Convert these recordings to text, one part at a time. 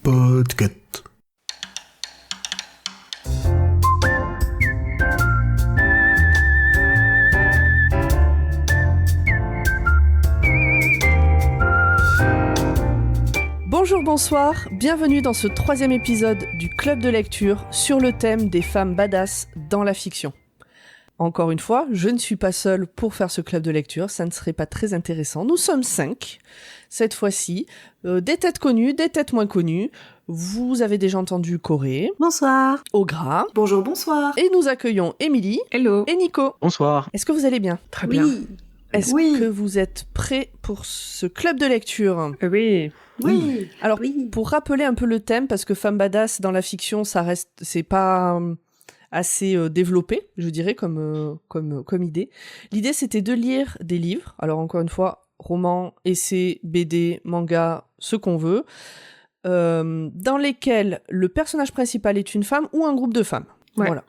Podcast. Bonjour, bonsoir, bienvenue dans ce 3e épisode du Club de lecture sur le thème des femmes badass dans la fiction. Encore une fois, je ne suis pas seule pour faire ce club de lecture, ça ne serait pas très intéressant. Nous sommes 5, cette fois-ci, des têtes connues, des têtes moins connues. Vous avez déjà entendu Corée. Bonsoir. Ogra. Bonjour, bonsoir. Et nous accueillons Émilie. Hello. Et Nico. Bonsoir. Est-ce que vous allez bien ? Très bien. Est-ce que vous êtes prêts pour ce club de lecture ? Oui. Oui. Alors, oui. pour rappeler un peu le thème, parce que femme badass dans la fiction, c'est pas assez développé, je dirais, comme idée. L'idée, c'était de lire des livres. Alors, encore une fois, romans, essais, BD, manga, ce qu'on veut, dans lesquels le personnage principal est une femme ou un groupe de femmes. Ouais. Voilà.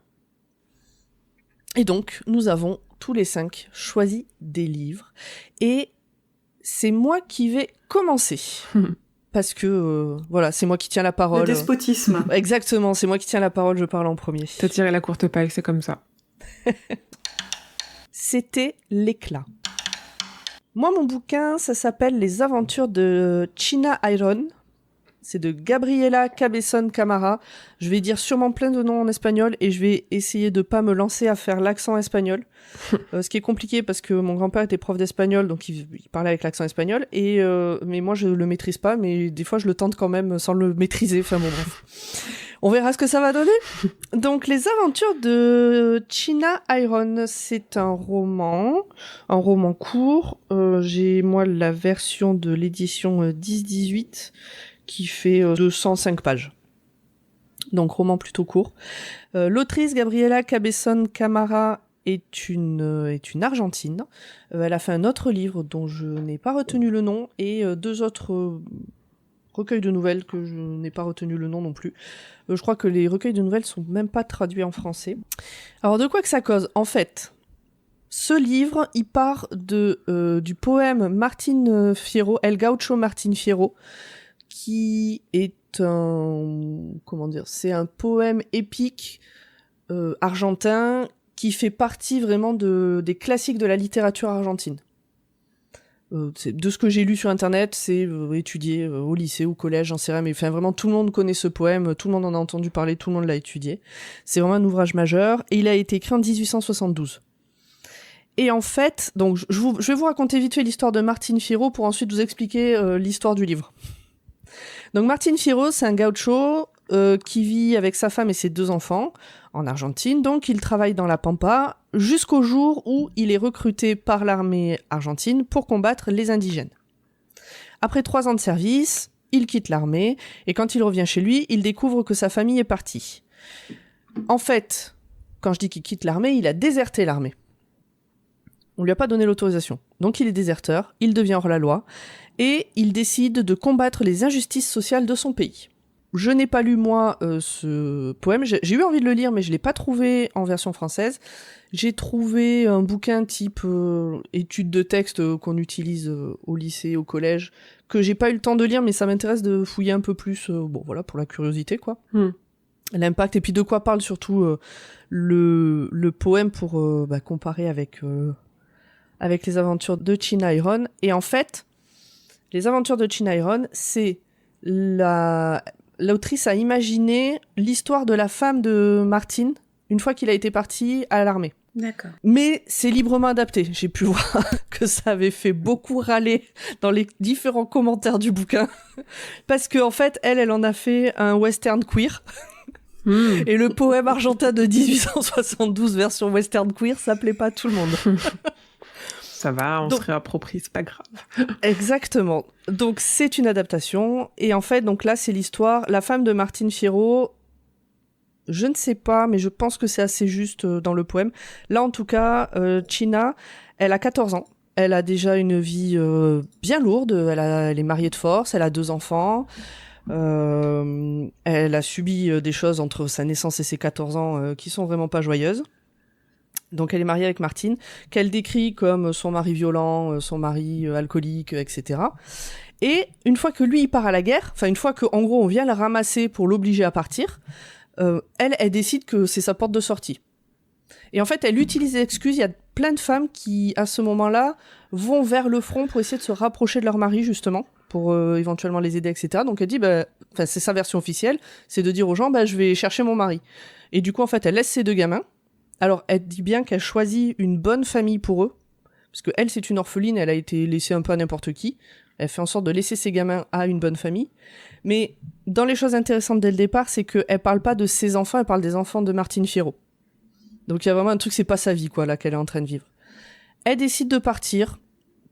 Et donc, nous avons tous les 5 choisi des livres. Et c'est moi qui vais commencer. Parce que, voilà, c'est moi qui tiens la parole. Le despotisme. Exactement, c'est moi qui tiens la parole, je parle en premier. T'as tiré la courte paille, c'est comme ça. C'était l'éclat. Moi, mon bouquin, ça s'appelle Les aventures de China Iron. C'est de Gabriela Cabezón Camara. Je vais dire sûrement plein de noms en espagnol et je vais essayer de pas me lancer à faire l'accent espagnol. Ce qui est compliqué parce que mon grand-père était prof d'espagnol, donc il parlait avec l'accent espagnol. Mais moi, je le maîtrise pas, mais des fois, je le tente quand même sans le maîtriser. Enfin bon, bref. On verra ce que ça va donner. Donc, Les aventures de China Iron, c'est un roman court. J'ai, moi, la version de l'édition 10-18 qui fait 205 pages. Donc, roman plutôt court. L'autrice Gabriela Cabezón Camara est une Argentine. Elle a fait un autre livre dont je n'ai pas retenu le nom et 2 autres recueils de nouvelles que je n'ai pas retenu le nom non plus. Je crois que les recueils de nouvelles sont même pas traduits en français. Alors, de quoi que ça cause ? En fait, ce livre, il part du poème Martín Fierro, El Gaucho Martín Fierro, qui est c'est un poème épique argentin qui fait partie vraiment des classiques de la littérature argentine. De ce que j'ai lu sur internet, c'est étudié au lycée, au collège, j'en sais rien, mais enfin vraiment tout le monde connaît ce poème, tout le monde en a entendu parler, tout le monde l'a étudié. C'est vraiment un ouvrage majeur et il a été écrit en 1872. Et en fait, donc je vais vous raconter vite fait l'histoire de Martín Fierro pour ensuite vous expliquer l'histoire du livre. Donc Martín Fierro, c'est un gaucho qui vit avec sa femme et ses 2 enfants en Argentine. Donc il travaille dans la Pampa jusqu'au jour où il est recruté par l'armée argentine pour combattre les indigènes. Après 3 ans de service, il quitte l'armée et quand il revient chez lui, il découvre que sa famille est partie. En fait, quand je dis qu'il quitte l'armée, il a déserté l'armée. On lui a pas donné l'autorisation. Donc il est déserteur, il devient hors-la-loi et il décide de combattre les injustices sociales de son pays. Je n'ai pas lu, moi, ce poème. J'ai eu envie de le lire, mais je l'ai pas trouvé en version française. J'ai trouvé un bouquin type études de texte qu'on utilise au lycée, au collège, que j'ai pas eu le temps de lire, mais ça m'intéresse de fouiller un peu plus, voilà, pour la curiosité, quoi. L'impact, et puis de quoi parle surtout le poème pour comparer avec les aventures de China Iron. Et en fait, les aventures de China Iron, c'est l'autrice a imaginé l'histoire de la femme de Martín une fois qu'il a été parti à l'armée. D'accord. Mais c'est librement adapté. J'ai pu voir que ça avait fait beaucoup râler dans les différents commentaires du bouquin. Parce qu'en fait, elle en a fait un western queer. Et le poème argentin de 1872 version western queer, ça plaît pas à tout le monde. Ça va, on se réapproprie, c'est pas grave. Exactement. Donc c'est une adaptation. Et en fait, donc là, c'est l'histoire. La femme de Martín Fierro, je ne sais pas, mais je pense que c'est assez juste dans le poème. Là, en tout cas, China, elle a 14 ans. Elle a déjà une vie bien lourde. Elle est mariée de force, elle a 2 enfants. Elle a subi des choses entre sa naissance et ses 14 ans qui sont vraiment pas joyeuses. Donc elle est mariée avec Martín, qu'elle décrit comme son mari violent, son mari alcoolique, etc. Et une fois que lui, il part à la guerre, enfin, une fois que, en gros, on vient la ramasser pour l'obliger à partir, elle décide que c'est sa porte de sortie. Et en fait, elle utilise des excuses. Il y a plein de femmes qui, à ce moment-là, vont vers le front pour essayer de se rapprocher de leur mari, justement, pour éventuellement les aider, etc. Donc elle dit, c'est sa version officielle, c'est de dire aux gens, je vais chercher mon mari. Et du coup, en fait, elle laisse ses 2 gamins. Alors, elle dit bien qu'elle choisit une bonne famille pour eux, parce que elle, c'est une orpheline, elle a été laissée un peu à n'importe qui. Elle fait en sorte de laisser ses gamins à une bonne famille. Mais dans les choses intéressantes dès le départ, c'est qu'elle parle pas de ses enfants, elle parle des enfants de Martine Fierro. Donc il y a vraiment un truc, c'est pas sa vie, quoi, là, qu'elle est en train de vivre. Elle décide de partir.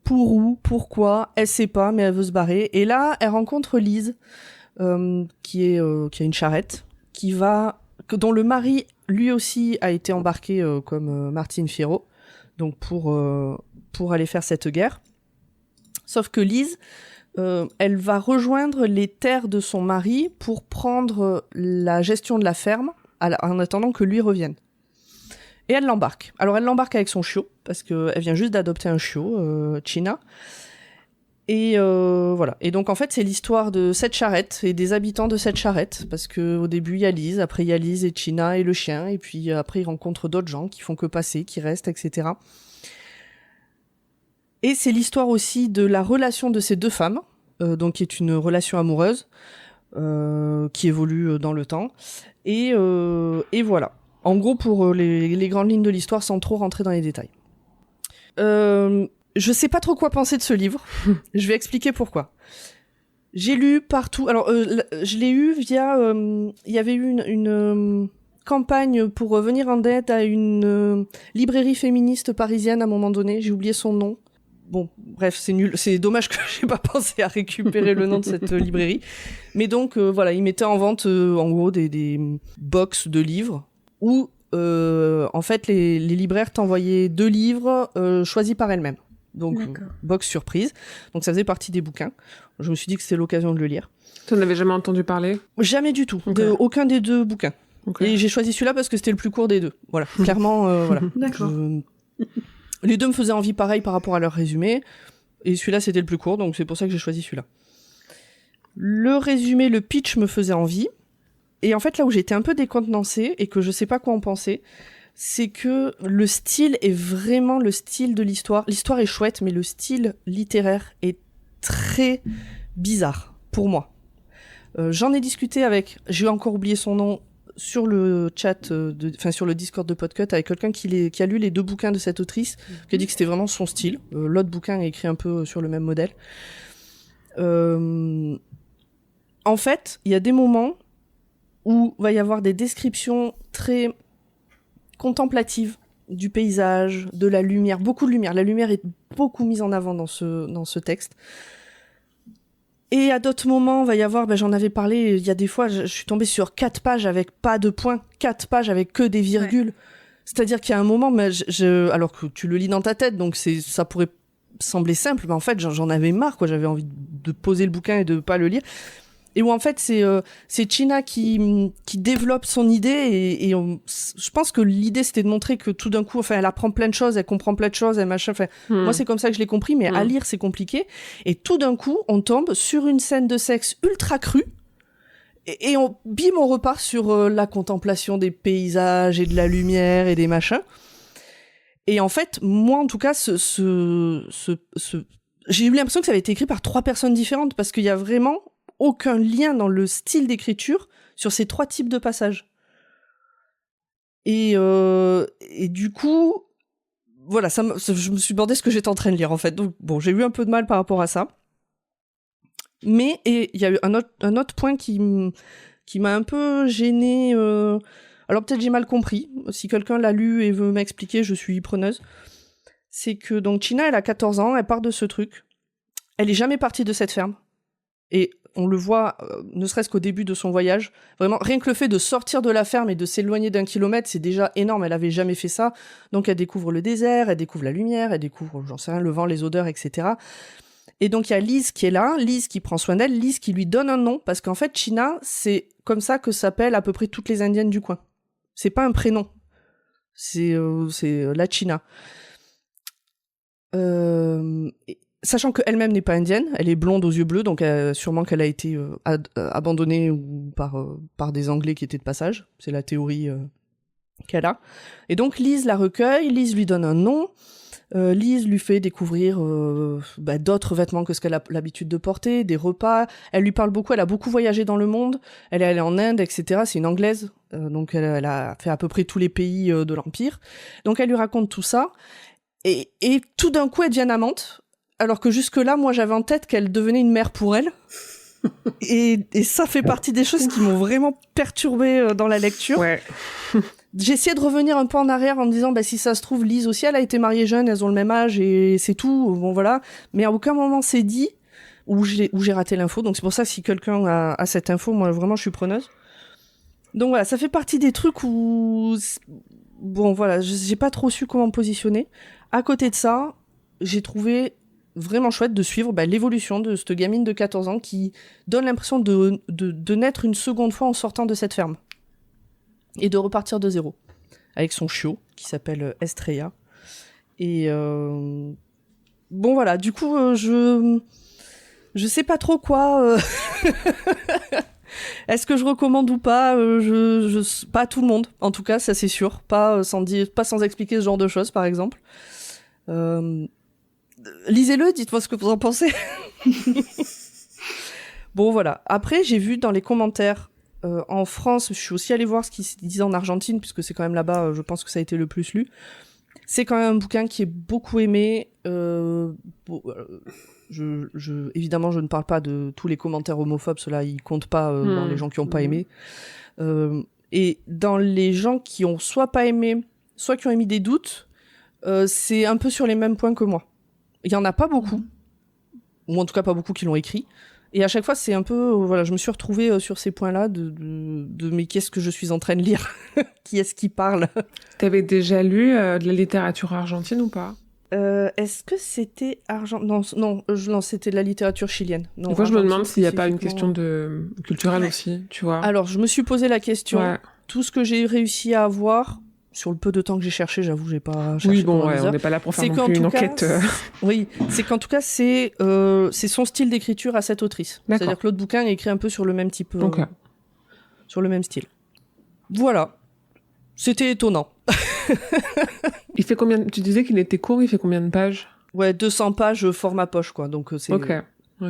Pour où, pourquoi, elle sait pas, mais elle veut se barrer. Et là, elle rencontre Lise, qui a une charrette, dont le mari, lui aussi, a été embarqué comme Martine Fierro, donc pour aller faire cette guerre. Sauf que Lise, elle va rejoindre les terres de son mari pour prendre la gestion de la ferme, en attendant que lui revienne. Et elle l'embarque. Alors elle l'embarque avec son chiot, parce qu'elle vient juste d'adopter un chiot, China. Et voilà. Et donc en fait c'est l'histoire de cette charrette et des habitants de cette charrette, parce que au début il y a Lise, après il y a Lise et China et le chien, et puis après ils rencontrent d'autres gens qui font que passer, qui restent, etc. Et c'est l'histoire aussi de la relation de ces 2 femmes, donc qui est une relation amoureuse, qui évolue dans le temps. Et voilà. En gros, pour les grandes lignes de l'histoire, sans trop rentrer dans les détails. Je sais pas trop quoi penser de ce livre. Je vais expliquer pourquoi. J'ai lu partout. Alors, je l'ai eu via... Il y avait eu une campagne pour venir en aide à une librairie féministe parisienne à un moment donné. J'ai oublié son nom. Bon, bref, c'est nul. C'est dommage que j'ai pas pensé à récupérer le nom de cette librairie. Mais donc, voilà, ils mettaient en vente, en gros, des box de livres où, en fait, les libraires t'envoyaient 2 livres choisis par elles-mêmes. Donc, box surprise. Donc, ça faisait partie des bouquins. Je me suis dit que c'était l'occasion de le lire. Tu n'en avais jamais entendu parler ? Jamais du tout. Okay. Aucun des 2 bouquins. Okay. Et j'ai choisi celui-là parce que c'était le plus court des 2. Voilà. Clairement, voilà. D'accord. Les 2 me faisaient envie pareil par rapport à leur résumé. Et celui-là, c'était le plus court. Donc, c'est pour ça que j'ai choisi celui-là. Le résumé, le pitch me faisait envie. Et en fait, là où j'étais un peu décontenancée et que je sais pas quoi en penser, c'est que le style est vraiment le style de l'histoire. L'histoire est chouette, mais le style littéraire est très bizarre, pour moi. J'en ai discuté avec, j'ai encore oublié son nom, sur le chat, sur le Discord de Podcut, avec quelqu'un qui a lu les 2 bouquins de cette autrice, qui a dit que c'était vraiment son style. L'autre bouquin est écrit un peu sur le même modèle. En fait, il y a des moments où va y avoir des descriptions très contemplatives du paysage, de la lumière, beaucoup de lumière. La lumière est beaucoup mise en avant dans ce texte. Et à d'autres moments, va y avoir, j'en avais parlé, il y a des fois, je suis tombée sur 4 pages avec pas de points, 4 pages avec que des virgules. Ouais. C'est-à-dire qu'il y a un moment, alors que tu le lis dans ta tête, donc ça pourrait sembler simple, mais en fait, j'en avais marre, quoi. J'avais envie de poser le bouquin et de pas le lire. Et où en fait c'est China qui développe son idée et je pense que l'idée c'était de montrer que tout d'un coup elle apprend plein de choses, elle comprend plein de choses, elle machin. Moi c'est comme ça que je l'ai compris, mais à lire c'est compliqué. Et tout d'un coup on tombe sur une scène de sexe ultra crue et on repart sur la contemplation des paysages et de la lumière et des machins. Et en fait moi en tout cas j'ai eu l'impression que ça avait été écrit par 3 personnes différentes parce qu'il y a vraiment aucun lien dans le style d'écriture sur ces 3 types de passages. Et du coup, voilà, je me suis demandé ce que j'étais en train de lire, en fait. Donc, bon, j'ai eu un peu de mal par rapport à ça. Mais, et il y a eu un autre point qui m'a un peu gênée. Alors, peut-être j'ai mal compris. Si quelqu'un l'a lu et veut m'expliquer, je suis preneuse. C'est que, donc, China, elle a 14 ans, elle part de ce truc. Elle est jamais partie de cette ferme. Et on le voit, ne serait-ce qu'au début de son voyage, vraiment, rien que le fait de sortir de la ferme et de s'éloigner d'1 kilomètre, c'est déjà énorme, elle avait jamais fait ça. Donc elle découvre le désert, elle découvre la lumière, elle découvre, j'en sais rien, le vent, les odeurs, etc. Et donc il y a Lise qui est là, Lise qui prend soin d'elle, Lise qui lui donne un nom, parce qu'en fait, China, c'est comme ça que s'appellent à peu près toutes les Indiennes du coin. C'est pas un prénom, c'est la China. sachant qu'elle-même n'est pas indienne, elle est blonde aux yeux bleus, donc sûrement qu'elle a été abandonnée ou par des Anglais qui étaient de passage. C'est la théorie qu'elle a. Et donc Lise la recueille, Lise lui donne un nom, Lise lui fait découvrir d'autres vêtements que ce qu'elle a l'habitude de porter, des repas. Elle lui parle beaucoup, elle a beaucoup voyagé dans le monde, elle est allée en Inde, etc. C'est une Anglaise, donc elle a fait à peu près tous les pays de l'Empire. Donc elle lui raconte tout ça, et tout d'un coup, elles deviennent amantes, alors que jusque-là, moi, j'avais en tête qu'elle devenait une mère pour elle. Et ça fait partie des choses qui m'ont vraiment perturbée dans la lecture. Ouais. J'ai essayé de revenir un peu en arrière en me disant, si ça se trouve, Lise aussi, elle a été mariée jeune, elles ont le même âge et c'est tout, bon voilà. Mais à aucun moment c'est dit, où j'ai raté l'info. Donc c'est pour ça que si quelqu'un a cette info, moi vraiment je suis preneuse. Donc voilà, ça fait partie des trucs où, bon voilà, j'ai pas trop su comment me positionner. À côté de ça, j'ai trouvé vraiment chouette de suivre l'évolution de cette gamine de 14 ans qui donne l'impression de naître une seconde fois en sortant de cette ferme. Et de repartir de zéro. Avec son chiot, qui s'appelle Estrella. Et bon voilà, du coup, je sais pas trop quoi. Est-ce que je recommande ou pas pas à tout le monde, en tout cas, ça c'est sûr. Pas sans expliquer ce genre de choses, par exemple. Lisez-le, dites-moi ce que vous en pensez. Bon voilà. Après, j'ai vu dans les commentaires en France, je suis aussi allée voir ce qui se disait en Argentine, puisque c'est quand même là-bas, je pense que ça a été le plus lu. C'est quand même un bouquin qui est beaucoup aimé. Évidemment, je ne parle pas de tous les commentaires homophobes, ceux-là, ils comptent pas dans les gens qui n'ont pas aimé. Et dans les gens qui ont soit pas aimé, soit qui ont émis des doutes, c'est un peu sur les mêmes points que moi. Il y en a pas beaucoup, ou en tout cas pas beaucoup qui l'ont écrit. Et à chaque fois, c'est un peu, voilà, je me suis retrouvée sur ces points-là de mais qu'est-ce que je suis en train de lire? Qui est-ce qui parle? T'avais déjà lu de la littérature argentine ou pas? Est-ce que c'était non, c'était de la littérature chilienne. Non, des fois, je me demande s'il n'y a pas une spécifiquement. question culturelle aussi, tu vois. Alors, je me suis posé la question. Ouais. Tout ce que j'ai réussi à avoir, sur le peu de temps que j'ai cherché, j'avoue, j'ai pas cherché Oui, bon, pendant des on heures. n'est pas là pour faire C'est non qu'en plus une tout cas, enquête. Oui, c'est qu'en tout cas, c'est son style d'écriture à cette autrice. D'accord. C'est-à-dire que l'autre bouquin est écrit un peu sur le même type, Ok. sur le même style. Voilà. C'était étonnant. Il fait combien? Tu disais qu'il était court, il fait combien de pages? Ouais, 200 pages format poche, quoi. Donc c'est. Ok.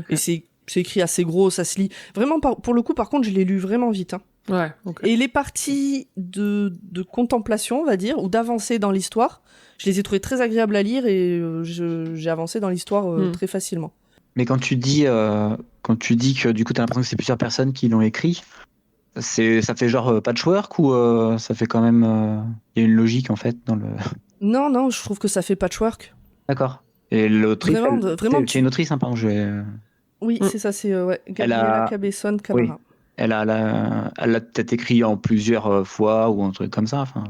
Et c'est écrit assez gros, ça se lit. Vraiment, pour le coup, par contre, je l'ai lu vraiment vite. Hein. Ouais, ok. Et les parties de contemplation, on va dire, ou d'avancée dans l'histoire, je les ai trouvées très agréables à lire et j'ai avancé dans l'histoire très facilement. Mais quand tu dis que du coup t'as l'impression que c'est plusieurs personnes qui l'ont écrit, ça fait genre patchwork ou ça fait quand même il y a une logique en fait dans le. Non, je trouve que ça fait patchwork. D'accord. Et l'autrice, Vraiment, c'est une autrice, hein, pardon, Oui, c'est ça, c'est Gabriela Cabezón Camara. Oui. Elle a peut-être écrit en plusieurs fois ou un truc comme ça. Enfin.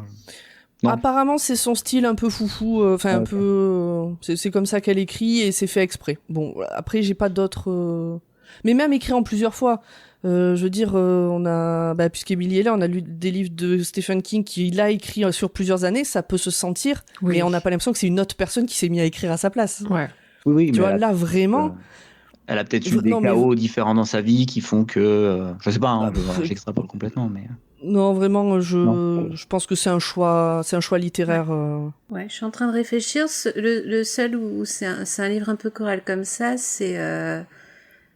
Non. Apparemment, c'est son style un peu foufou, un peu. C'est comme ça qu'elle écrit et c'est fait exprès. Bon, après, j'ai pas d'autres. Mais même écrit en plusieurs fois. Je veux dire, on a, puisqu'Émilie est là, on a lu des livres de Stephen King qui l'a écrit sur plusieurs années. Ça peut se sentir, mais on n'a pas l'impression que c'est une autre personne qui s'est mise à écrire à sa place. Ouais. Oui, tu vois, là vraiment. Elle a peut-être eu des chaos différents dans sa vie qui font que, je sais pas, hein, j'extrapole complètement, mais. Non, vraiment, je pense que c'est un choix littéraire. Ouais, je suis en train de réfléchir. Le seul où c'est un livre un peu choral comme ça, c'est,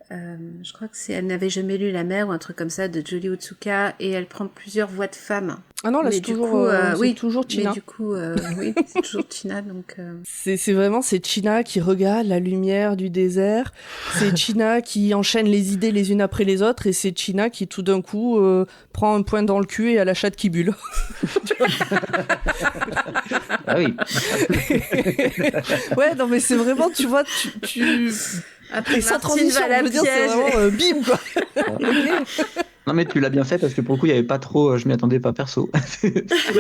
je crois que c'est Elle n'avait jamais lu La mer ou un truc comme ça de Julie Otsuka et elle prend plusieurs voix de femmes. Ah non, là, c'est toujours China. Mais du coup, oui, c'est toujours China, donc. C'est vraiment, c'est China qui regarde la lumière du désert. C'est China qui enchaîne les idées les unes après les autres et c'est China qui tout d'un coup prend un point dans le cul et a la chatte qui bulle. Ah oui. Ouais, non mais c'est vraiment, tu vois, tu... Après, et sans transition, je veux dire, c'est vraiment bim, quoi. Non mais tu l'as bien fait parce que pour le coup il y avait pas trop, je m'y attendais pas perso.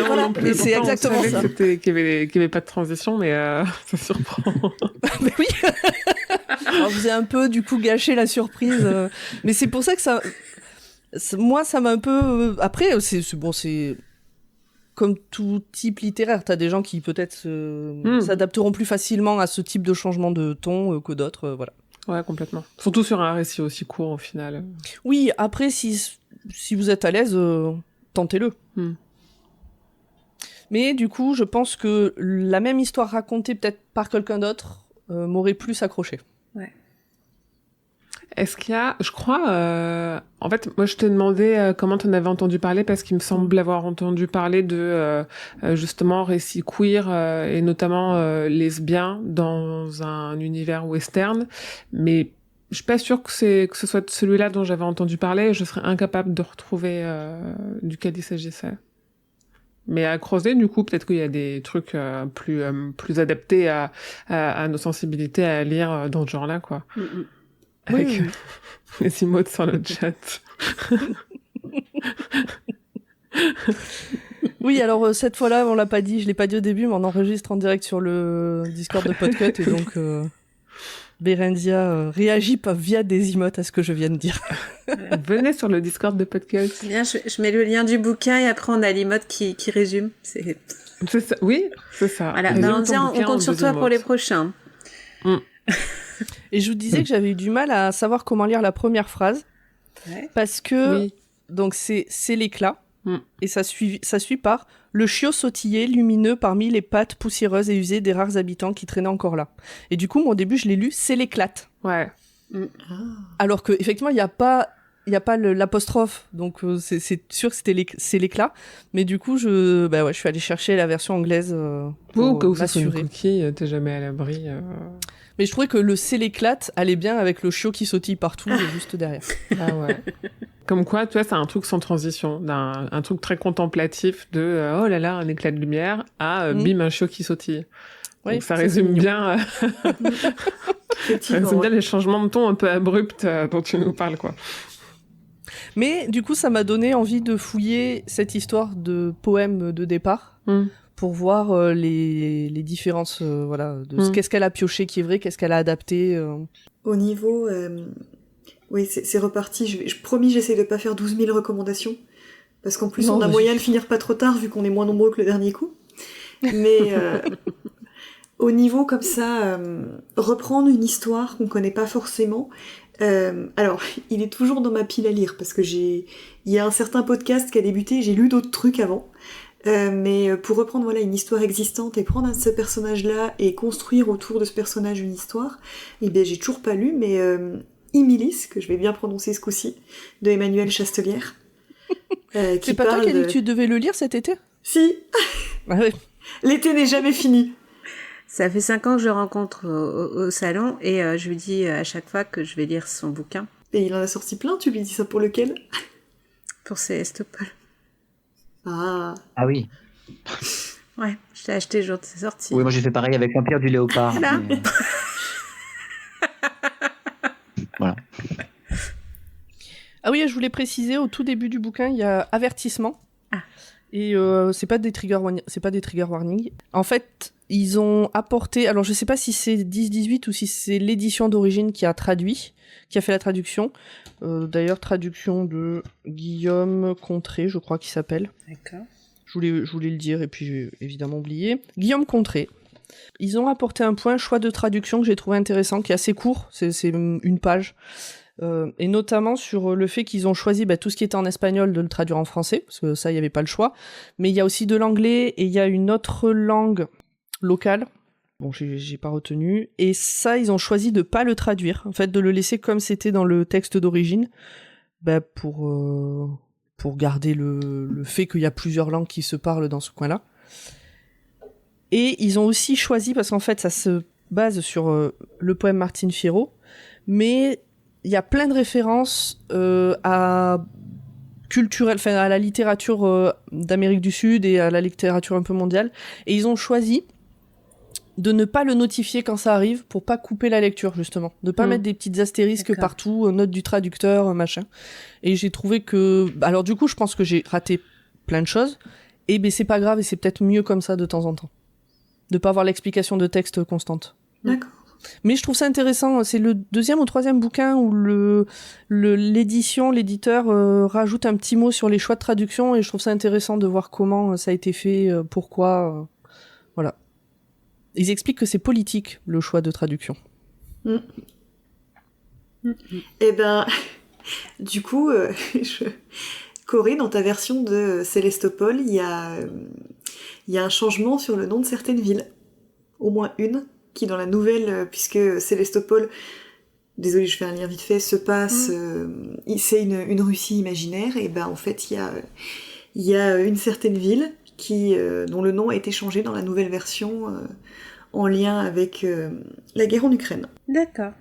Voilà, mais c'est exactement ça. Qu'il y avait pas de transition, mais ça surprend. Mais oui. Alors, vous avez un peu du coup gâché la surprise, mais c'est pour ça que moi ça m'a un peu. Après c'est bon, c'est comme tout type littéraire. T'as des gens qui peut-être s'adapteront plus facilement à ce type de changement de ton que d'autres, voilà. Ouais, complètement. Surtout sur un récit aussi court, au final. Oui, après, si vous êtes à l'aise, tentez-le. Mais du coup, je pense que la même histoire racontée peut-être par quelqu'un d'autre m'aurait plus accroché. Ouais. Est-ce qu'il y a, je crois, en fait, moi je t'ai demandé comment t'en avais entendu parler parce qu'il me semble avoir entendu parler de justement récits queer et notamment lesbiens dans un univers western, mais je suis pas sûre que ce soit celui-là dont j'avais entendu parler et je serais incapable de retrouver duquel il s'agissait. Mais à creuser, du coup, peut-être qu'il y a des trucs plus adaptés à nos sensibilités à lire dans ce genre-là, quoi. Avec Oui. les emotes sur le chat. Oui, alors cette fois-là, on l'a pas dit, je l'ai pas dit au début, mais on enregistre en direct sur le Discord de Podcut et donc Bérenzia réagit via des emotes à ce que je viens de dire. Venez sur le Discord de Podcast. C'est bien, je mets le lien du bouquin et après on a l'emote qui résume. C'est ça. Oui, c'est ça. voilà. Résume Ben, ton on bouquin en compte sur 2 toi pour emotes. les prochains. Et je vous disais que j'avais eu du mal à savoir comment lire la première phrase Ouais. parce que Oui. donc c'est l'éclat et ça suit par le chiot sautillait lumineux parmi les pattes poussiéreuses et usées des rares habitants qui traînaient encore là. Et du coup, moi au début, je l'ai lu c'est l'éclate. Ouais. Alors que effectivement, il y a pas l'apostrophe, donc c'est sûr que c'est l'éclat. Mais du coup, je suis allée chercher la version anglaise Ou pour que ça soit une m'assurer. coquille, t'es jamais à l'abri. Mais je trouvais que le c'est l'éclate allait bien avec le chiot qui sautille partout juste derrière. Ah ouais. Comme quoi, tu vois, c'est un truc sans transition, un truc très contemplatif de oh là là, un éclat de lumière à bim, un chiot qui sautille. Oui, Donc ça c'est résume mignon. bien, ça Effectivement. résume bien les changements de ton un peu abrupts dont tu nous parles, quoi. Mais du coup, ça m'a donné envie de fouiller cette histoire de poème de départ pour voir les différences, de qu'est-ce qu'elle a pioché qui est vrai, qu'est-ce qu'elle a adapté. Au niveau... Oui, c'est reparti. Promis, j'essaie de pas faire 12 000 recommandations. Parce qu'en plus, Non, on a vas-y. moyen de finir pas trop tard, vu qu'on est moins nombreux que le dernier coup. Mais au niveau comme ça, reprendre une histoire qu'on connaît pas forcément... alors, il est toujours dans ma pile à lire, parce que il y a un certain podcast qui a débuté, j'ai lu d'autres trucs avant. Mais pour reprendre une histoire existante et prendre un de ce personnage-là et construire autour de ce personnage une histoire, j'ai toujours pas lu, mais Imilis, que je vais bien prononcer ce coup-ci, de Emmanuel Chastelière. C'est pas toi qui as dit que tu devais le lire cet été ? Si. Ah ouais. L'été n'est jamais fini. Ça fait 5 ans que je le rencontre au salon et je lui dis à chaque fois que je vais lire son bouquin. Et il en a sorti plein, tu lui dis ça pour lequel ? Pour Sélestopol. Ah. Ah oui. Ouais, je l'ai acheté le jour de sa sortie. Oui, moi j'ai fait pareil avec l'Empire du Léopard. Voilà. mais- Voilà. Ah oui, je voulais préciser, au tout début du bouquin, il y a avertissement. Ah. Et c'est pas des trigger warnings. En fait, ils ont apporté, alors je sais pas si c'est 10-18 ou si c'est l'édition d'origine qui a fait la traduction. D'ailleurs, traduction de Guillaume Contré, je crois qu'il s'appelle. D'accord. Je voulais le dire et puis j'ai évidemment oublié. Guillaume Contré. Ils ont apporté un point choix de traduction que j'ai trouvé intéressant, qui est assez court, c'est une page. Et notamment sur le fait qu'ils ont choisi tout ce qui était en espagnol de le traduire en français, parce que ça, il n'y avait pas le choix. Mais il y a aussi de l'anglais et il y a une autre langue locale. Bon, j'ai pas retenu. Et ça, ils ont choisi de pas le traduire, en fait, de le laisser comme c'était dans le texte d'origine, pour garder le fait qu'il y a plusieurs langues qui se parlent dans ce coin-là. Et ils ont aussi choisi, parce qu'en fait, ça se base sur le poème Martine Fierro, mais il y a plein de références à la littérature d'Amérique du Sud et à la littérature un peu mondiale. Et ils ont choisi de ne pas le notifier quand ça arrive pour pas couper la lecture, justement. De pas mettre des petites astérisques D'accord. partout, notes du traducteur, machin. Et j'ai trouvé que... Alors du coup, je pense que j'ai raté plein de choses. Et c'est pas grave et c'est peut-être mieux comme ça de temps en temps. De pas avoir l'explication de texte constante. D'accord. Mais je trouve ça intéressant. C'est le 2e ou 3e bouquin où l'éditeur rajoute un petit mot sur les choix de traduction et je trouve ça intéressant de voir comment ça a été fait, pourquoi. Voilà. Ils expliquent que c'est politique, le choix de traduction. Eh ben, du coup, Corée, dans ta version de Célestopol, il y a un changement sur le nom de certaines villes. Au moins une, qui dans la nouvelle, puisque Célestopol, désolé, je fais un lien vite fait, se passe, c'est une Russie imaginaire, et ben en fait, il y a une certaine ville dont le nom a été changé dans la nouvelle version en lien avec la guerre en Ukraine. D'accord.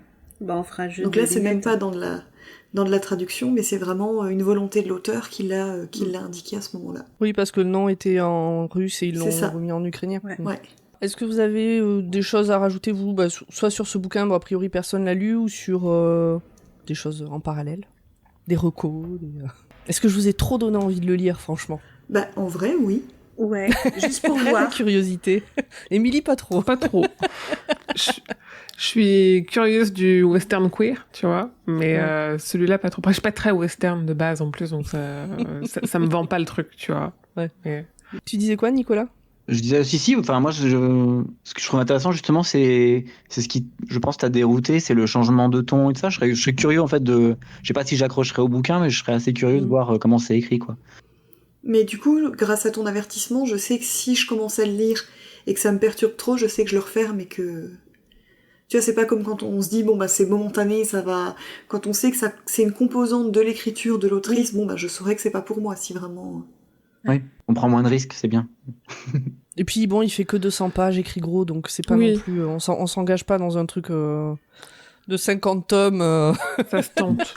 Bah, on fera un jeu. Donc là, c'est même pas dans de la traduction, mais c'est vraiment une volonté de l'auteur qui l'a indiqué à ce moment-là. Oui, parce que le nom était en russe et ils l'ont remis en ukrainien. Ouais. Est-ce que vous avez des choses à rajouter, vous, soit sur ce bouquin, a priori personne l'a lu, ou sur des choses en parallèle, des recos Est-ce que je vous ai trop donné envie de le lire, franchement? Bah, en vrai, oui. Ouais, juste pour voir. Curiosité. Émilie, pas trop. Pas trop. Je suis curieuse du western queer, tu vois, mais celui-là, pas trop. Je suis pas très western de base, en plus, donc ça me vend pas le truc, tu vois. Ouais. Mais... Tu disais quoi, Nicolas? Je disais, si, enfin, moi, ce que je trouve intéressant, justement, c'est ce qui, je pense, t'a dérouté, c'est le changement de ton et tout ça. Je serais curieux, en fait, je sais pas si j'accrocherais au bouquin, mais je serais assez curieux de voir comment c'est écrit, quoi. Mais du coup, grâce à ton avertissement, je sais que si je commence à le lire et que ça me perturbe trop, je sais que je le referme et que... Tu vois, c'est pas comme quand on se dit, bon, bah, c'est momentané, ça va... Quand on sait que c'est une composante de l'écriture de l'autrice, bon, bah, je saurais que c'est pas pour moi, si vraiment... Oui, on prend moins de risques, c'est bien. Et puis bon, il fait que 200 pages, écrit gros, donc c'est pas non plus... on s'engage pas dans un truc de 50 tomes. Ça se tente.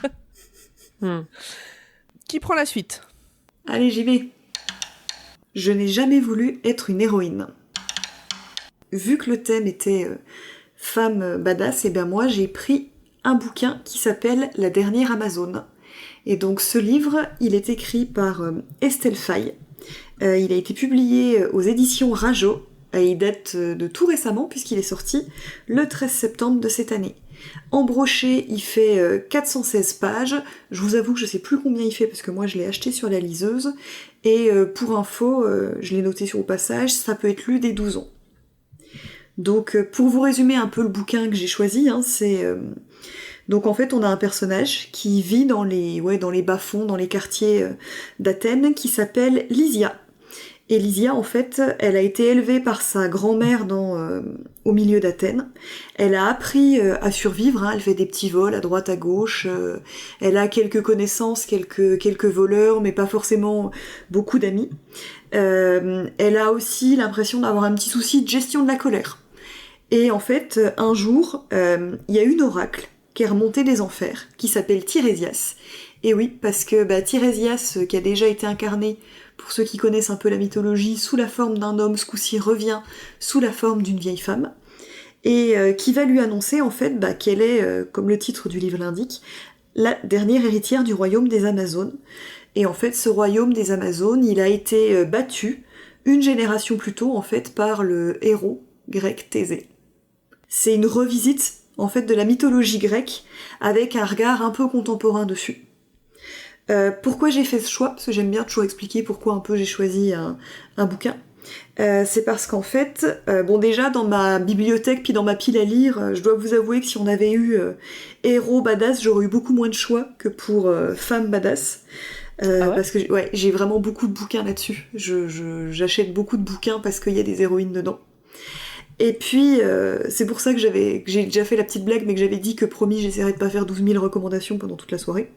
Qui prend la suite? Allez, j'y vais. Je n'ai jamais voulu être une héroïne. Vu que le thème était femme badass, et ben moi j'ai pris un bouquin qui s'appelle La dernière Amazone. Et donc ce livre, il est écrit par Estelle Faye. Il a été publié aux éditions Rajo. Il date de tout récemment puisqu'il est sorti le 13 septembre de cette année. En broché, il fait 416 pages. Je vous avoue que je sais plus combien il fait parce que moi je l'ai acheté sur la liseuse. Et pour info, je l'ai noté sur le passage, ça peut être lu dès 12 ans. Donc pour vous résumer un peu le bouquin que j'ai choisi, c'est... Donc en fait on a un personnage qui vit dans les bas-fonds, dans les quartiers d'Athènes, qui s'appelle Lysia. Et Lysia, en fait, elle a été élevée par sa grand-mère au milieu d'Athènes. Elle a appris à survivre, elle fait des petits vols à droite à gauche, elle a quelques connaissances, quelques voleurs, mais pas forcément beaucoup d'amis. Elle a aussi l'impression d'avoir un petit souci de gestion de la colère. Et en fait, un jour, il y a une oracle qui est remontée des enfers, qui s'appelle Tirésias. Et oui, parce que Tirésias, qui a déjà été incarné, pour ceux qui connaissent un peu la mythologie, sous la forme d'un homme, ce coup-ci revient sous la forme d'une vieille femme, et qui va lui annoncer en fait qu'elle est, comme le titre du livre l'indique, la dernière héritière du royaume des Amazones. Et en fait, ce royaume des Amazones, il a été battu une génération plus tôt, en fait, par le héros grec Thésée. C'est une revisite, en fait, de la mythologie grecque, avec un regard un peu contemporain dessus. Pourquoi j'ai fait ce choix? Parce que j'aime bien toujours expliquer pourquoi un peu j'ai choisi un bouquin. C'est parce qu'en fait, déjà dans ma bibliothèque puis dans ma pile à lire, je dois vous avouer que si on avait eu héros badass, j'aurais eu beaucoup moins de choix que pour femme badass. Parce que j'ai vraiment beaucoup de bouquins là-dessus. J'achète beaucoup de bouquins parce qu'il y a des héroïnes dedans. Et puis, c'est pour ça que j'ai déjà fait la petite blague, mais que j'avais dit que promis, j'essaierais de pas faire 12 000 recommandations pendant toute la soirée.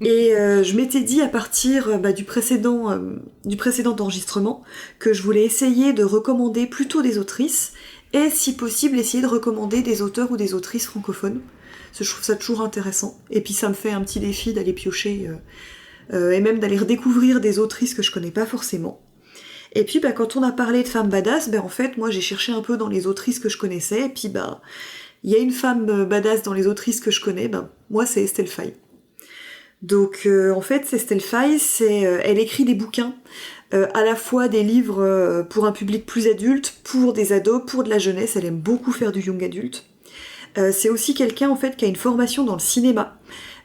Et je m'étais dit à partir du précédent enregistrement que je voulais essayer de recommander plutôt des autrices, et si possible, essayer de recommander des auteurs ou des autrices francophones. Parce que je trouve ça toujours intéressant. Et puis ça me fait un petit défi d'aller piocher, et même d'aller redécouvrir des autrices que je connais pas forcément. Et puis quand on a parlé de femmes badass, en fait moi j'ai cherché un peu dans les autrices que je connaissais, et puis il y a une femme badass dans les autrices que je connais, moi c'est Estelle Faye. Donc en fait Estelle Faye, elle écrit des bouquins à la fois des livres pour un public plus adulte, pour des ados, pour de la jeunesse. Elle aime beaucoup faire du young adulte. C'est aussi quelqu'un en fait qui a une formation dans le cinéma.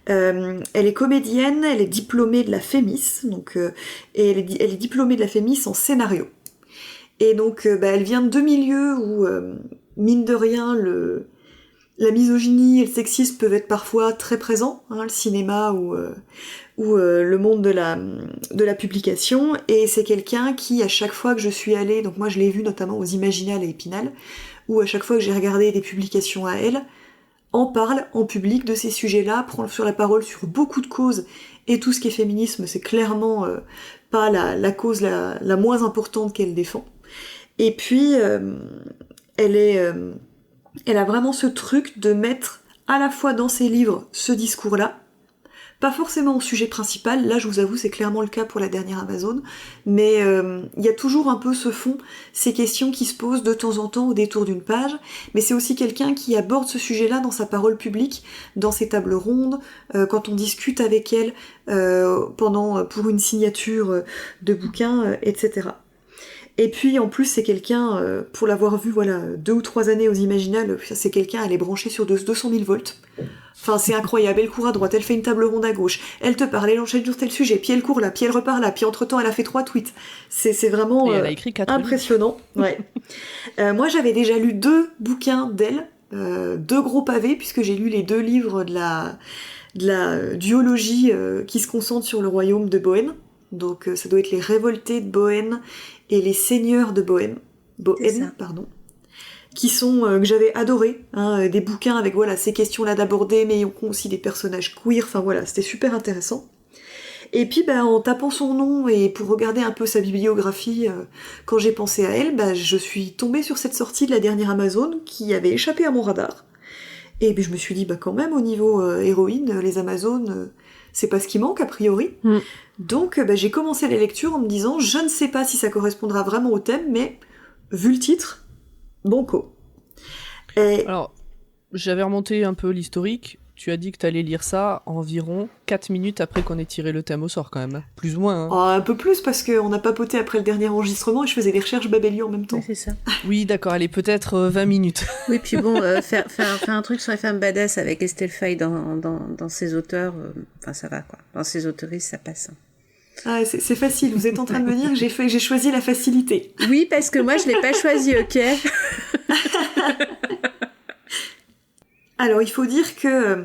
Elle est comédienne, elle est diplômée de la FEMIS, donc et elle est diplômée de la FEMIS en scénario. Et donc elle vient de deux milieux où mine de rien la misogynie et le sexisme peuvent être parfois très présents, hein, le cinéma ou le monde de la publication, et c'est quelqu'un qui, à chaque fois que je suis allée, donc moi je l'ai vu notamment aux Imaginales et Épinal, où à chaque fois que j'ai regardé des publications à elle, en parle en public de ces sujets-là, prend sur la parole sur beaucoup de causes, et tout ce qui est féminisme, c'est clairement pas la cause la moins importante qu'elle défend. Et puis, elle a vraiment ce truc de mettre à la fois dans ses livres ce discours-là, pas forcément au sujet principal, là je vous avoue c'est clairement le cas pour la dernière Amazon, mais il y a toujours un peu ce fond, ces questions qui se posent de temps en temps au détour d'une page, mais c'est aussi quelqu'un qui aborde ce sujet-là dans sa parole publique, dans ses tables rondes, quand on discute avec elle pour une signature de bouquin, etc. Et puis en plus c'est quelqu'un, pour l'avoir vu 2 ou 3 années aux Imaginales, c'est quelqu'un, elle est branchée sur 200 000 volts. Enfin c'est incroyable, elle court à droite, elle fait une table ronde à gauche, elle te parle, elle enchaîne sur tel sujet, puis elle court là, puis elle repart là, puis entre temps elle a fait 3 tweets. C'est vraiment Et elle a écrit 4 impressionnant. Ouais. Moi j'avais déjà lu 2 bouquins d'elle, 2 gros pavés, puisque j'ai lu les 2 livres de la duologie qui se concentre sur le royaume de Bohême. Donc ça doit être les révoltés de Bohême et les seigneurs de Bohême, pardon, qui sont que j'avais adoré, hein, des bouquins avec ces questions-là d'aborder, mais aussi des personnages queer, enfin voilà, c'était super intéressant. Et puis en tapant son nom et pour regarder un peu sa bibliographie, quand j'ai pensé à elle, je suis tombée sur cette sortie de la dernière Amazon qui avait échappé à mon radar. Et puis je me suis dit quand même au niveau héroïne, les Amazones, c'est pas ce qui manque a priori. Donc j'ai commencé la lecture en me disant je ne sais pas si ça correspondra vraiment au thème, mais vu le titre, banco. Alors, j'avais remonté un peu l'historique. Tu as dit que tu allais lire ça environ 4 minutes après qu'on ait tiré le thème au sort, quand même. Plus ou moins. Hein. Un peu plus, parce qu'on a papoté après le dernier enregistrement et je faisais des recherches Babelio en même temps. Oui, c'est ça. Oui, d'accord, allez, peut-être 20 minutes. Oui, puis bon, faire un truc sur les femmes badass avec Estelle Faye dans ses auteurs, ça va, quoi. Dans ses autoristes, ça passe. Ah, c'est facile, vous êtes en train de me dire que j'ai choisi la facilité. Oui, parce que moi, je l'ai pas choisi, ok. Alors, il faut dire que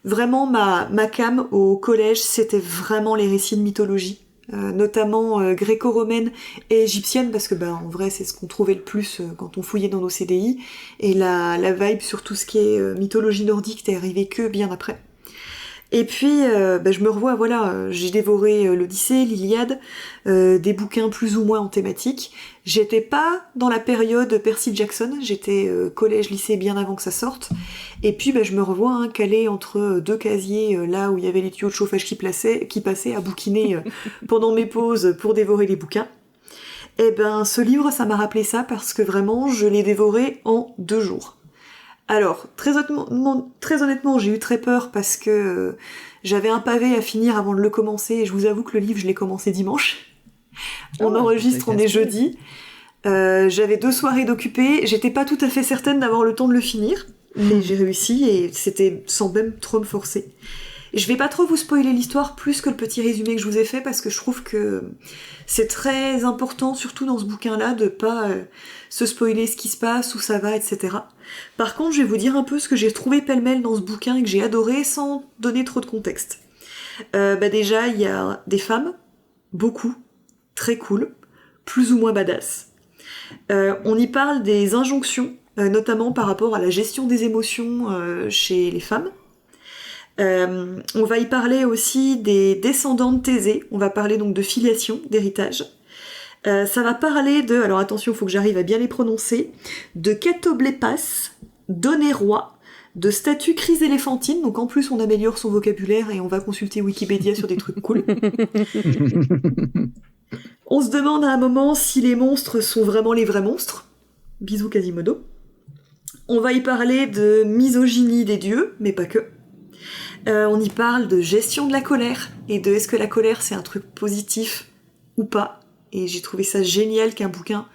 vraiment ma came au collège, c'était vraiment les récits de mythologie, notamment gréco-romaine et égyptienne, parce que en vrai, c'est ce qu'on trouvait le plus quand on fouillait dans nos CDI, et la vibe sur tout ce qui est mythologie nordique t'est arrivée que bien après. Et puis, je me revois, j'ai dévoré l'Odyssée, l'Iliade, des bouquins plus ou moins en thématique. J'étais pas dans la période Percy Jackson, j'étais collège-lycée bien avant que ça sorte. Et puis, je me revois calée entre 2 casiers, là où il y avait les tuyaux de chauffage qui passaient à bouquiner pendant mes pauses pour dévorer les bouquins. Et ce livre, ça m'a rappelé ça parce que vraiment, je l'ai dévoré en 2 jours. Alors, très honnêtement, j'ai eu très peur parce que j'avais un pavé à finir avant de le commencer, et je vous avoue que le livre, je l'ai commencé dimanche. On enregistre, on est jeudi. J'avais 2 soirées d'occupées, j'étais pas tout à fait certaine d'avoir le temps de le finir, mais j'ai réussi, et c'était sans même trop me forcer. Je vais pas trop vous spoiler l'histoire plus que le petit résumé que je vous ai fait, parce que je trouve que c'est très important, surtout dans ce bouquin-là, de pas se spoiler ce qui se passe, où ça va, etc. Par contre, je vais vous dire un peu ce que j'ai trouvé pêle-mêle dans ce bouquin et que j'ai adoré sans donner trop de contexte. Déjà, il y a des femmes, beaucoup, très cool, plus ou moins badass. On y parle des injonctions, notamment par rapport à la gestion des émotions chez les femmes. On va y parler aussi des descendants de Thésée, on va parler donc de filiation, d'héritage. Ça va parler de, alors attention, il faut que j'arrive à bien les prononcer, de Catoblépas, d'Onérois, de statue chryséléphantine, donc en plus on améliore son vocabulaire et on va consulter Wikipédia sur des trucs cool. On se demande à un moment si les monstres sont vraiment les vrais monstres. Bisous Quasimodo. On va y parler de misogynie des dieux, mais pas que. On y parle de gestion de la colère, et de est-ce que la colère c'est un truc positif ou pas. Et j'ai trouvé ça génial qu'un bouquin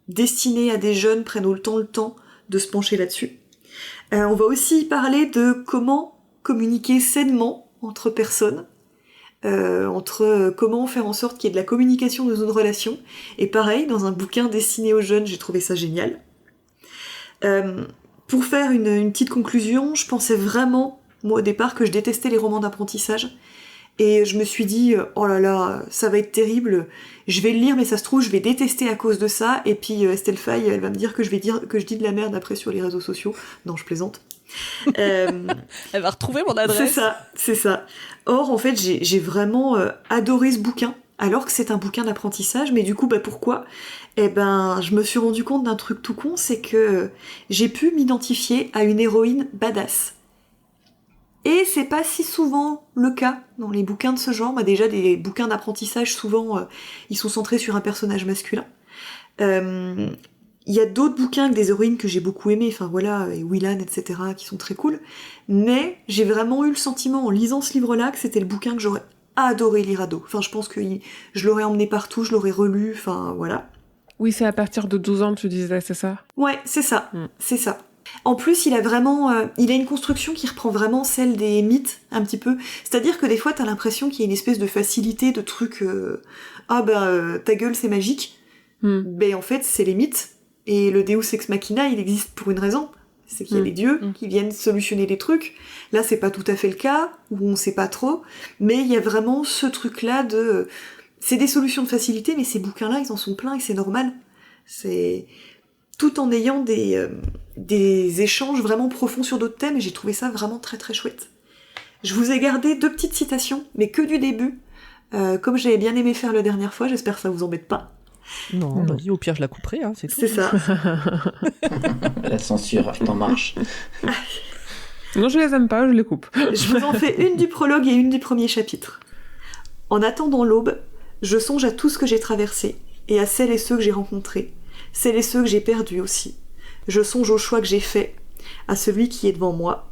destiné à des jeunes prenne autant le temps de se pencher là-dessus. On va aussi parler de comment communiquer sainement entre personnes, comment faire en sorte qu'il y ait de la communication dans une relation. Et pareil, dans un bouquin destiné aux jeunes, j'ai trouvé ça génial. Pour faire une petite conclusion, je pensais vraiment, moi au départ, que je détestais les romans d'apprentissage. Et je me suis dit, oh là là, ça va être terrible, je vais le lire, mais ça se trouve, je vais détester à cause de ça, et puis Estelle Faye, elle va me dire que je dis de la merde après sur les réseaux sociaux. Non, je plaisante. Elle va retrouver mon adresse. C'est ça. Or, en fait, j'ai vraiment adoré ce bouquin, alors que c'est un bouquin d'apprentissage, mais du coup, pourquoi ? Je me suis rendu compte d'un truc tout con, c'est que j'ai pu m'identifier à une héroïne badass. Et c'est pas si souvent le cas dans les bouquins de ce genre. Déjà, des bouquins d'apprentissage, souvent, ils sont centrés sur un personnage masculin. Il y a d'autres bouquins avec des héroïnes que j'ai beaucoup aimés, et Willan, etc., qui sont très cool. Mais j'ai vraiment eu le sentiment, en lisant ce livre-là, que c'était le bouquin que j'aurais adoré lire ado. Je pense que je l'aurais emmené partout, je l'aurais relu, voilà. Oui, c'est à partir de 12 ans, tu disais, c'est ça ? Ouais, c'est ça, c'est ça. En plus, il a une construction qui reprend vraiment celle des mythes, un petit peu. C'est-à-dire que des fois, t'as l'impression qu'il y a une espèce de facilité, de truc, ta gueule, c'est magique. En fait, c'est les mythes. Et le Deus Ex Machina, il existe pour une raison. C'est qu'il y a les dieux qui viennent solutionner les trucs. Là, c'est pas tout à fait le cas, ou on sait pas trop. Mais il y a vraiment ce truc-là c'est des solutions de facilité, mais ces bouquins-là, ils en sont pleins et c'est normal. C'est... Tout en ayant des échanges vraiment profonds sur d'autres thèmes, et j'ai trouvé ça vraiment très très chouette. Je vous ai gardé 2 petites citations, mais que du début, comme j'avais bien aimé faire la dernière fois, j'espère que ça vous embête pas. Non, vas-y, au pire je la couperai, c'est tout. C'est ça. La censure est en marche. Non, je les aime pas, je les coupe. Je vous en fais une du prologue et une du premier chapitre. En attendant l'aube, je songe à tout ce que j'ai traversé, et à celles et ceux que j'ai rencontrés, celles et ceux que j'ai perdus aussi. Je songe au choix que j'ai fait, à celui qui est devant moi,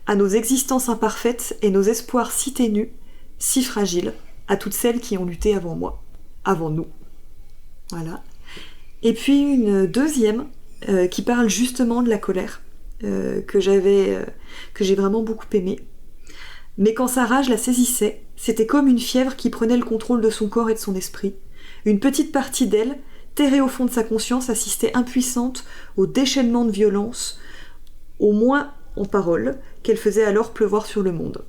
à nos existences imparfaites et nos espoirs si ténus, si fragiles, à toutes celles qui ont lutté avant moi, avant nous. Voilà. Et puis une deuxième qui parle justement de la colère, que j'ai vraiment beaucoup aimée. Mais quand sa rage la saisissait, c'était comme une fièvre qui prenait le contrôle de son corps et de son esprit. Une petite partie d'elle, terrée au fond de sa conscience, assistait impuissante au déchaînement de violence, au moins en paroles, qu'elle faisait alors pleuvoir sur le monde.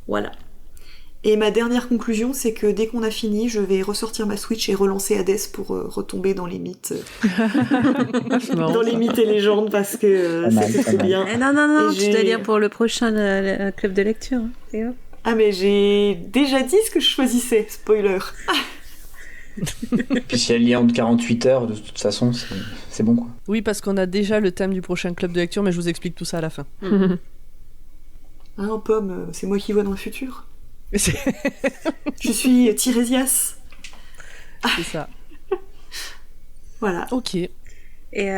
Voilà. Et ma dernière conclusion, c'est que dès qu'on a fini, je vais ressortir ma Switch et relancer Hades pour retomber dans les mythes. Dans les mythes et légendes, parce que c'est bien. Non, tu dois lire pour le prochain le club de lecture. Ah, mais j'ai déjà dit ce que je choisissais, spoiler. Puis si elle lit en 48 heures, de toute façon, c'est bon, quoi. Oui, parce qu'on a déjà le thème du prochain club de lecture, mais je vous explique tout ça à la fin. Pomme, c'est moi qui vois dans le futur. Je suis Tirésias. C'est ça. Voilà. Ok. Et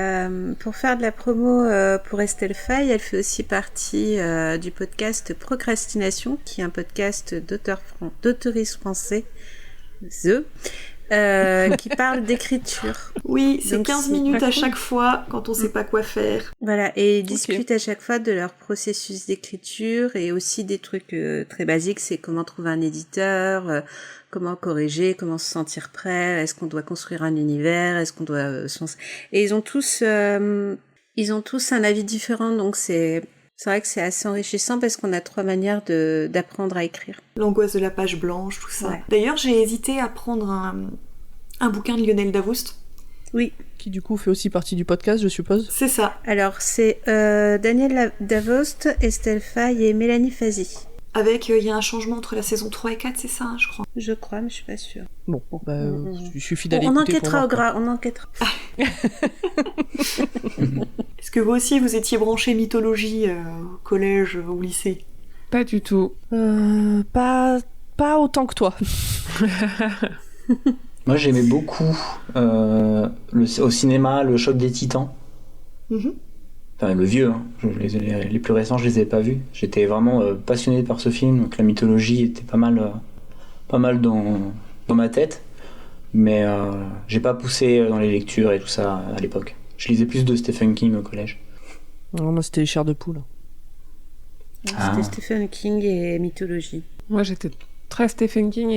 pour faire de la promo pour Estelle Faye, elle fait aussi partie du podcast Procrastination, qui est un podcast d'auteuristes français, qui parle d'écriture. Oui, c'est donc 15 minutes à chaque fois quand on sait pas quoi faire. Voilà, et ils discutent à chaque fois de leur processus d'écriture et aussi des trucs très basiques, c'est comment trouver un éditeur, comment corriger, comment se sentir prêt, est-ce qu'on doit construire un univers, est-ce qu'on doit... Et ils ont tous un avis différent, donc c'est vrai que c'est assez enrichissant parce qu'on a 3 manières d'apprendre à écrire. L'angoisse de la page blanche, tout ça. Ouais. D'ailleurs, j'ai hésité à prendre un bouquin de Lionel Davoust. Oui. Qui du coup fait aussi partie du podcast, je suppose. C'est ça. Alors, c'est Daniel Davoust, Estelle Faye et Mélanie Fazi. Avec, il y a un changement entre la saison 3 et 4, c'est ça, je crois. Je crois, mais je suis pas sûre. Bon, il suffit d'aller on écouter enquêtera pour voir, on enquêtera. Est-ce que vous aussi, vous étiez branché mythologie au collège ou au lycée? Pas du tout. Pas autant que toi. Moi, j'aimais beaucoup au cinéma le Choc des Titans. Enfin, le vieux, hein. Les plus récents, je les ai pas vus. J'étais vraiment passionné par ce film, donc la mythologie était pas mal dans ma tête. Mais j'ai pas poussé dans les lectures et tout ça à l'époque. Je lisais plus de Stephen King au collège. Non, moi, c'était les chairs de poule. C'était Stephen King et mythologie. Moi, j'étais très Stephen King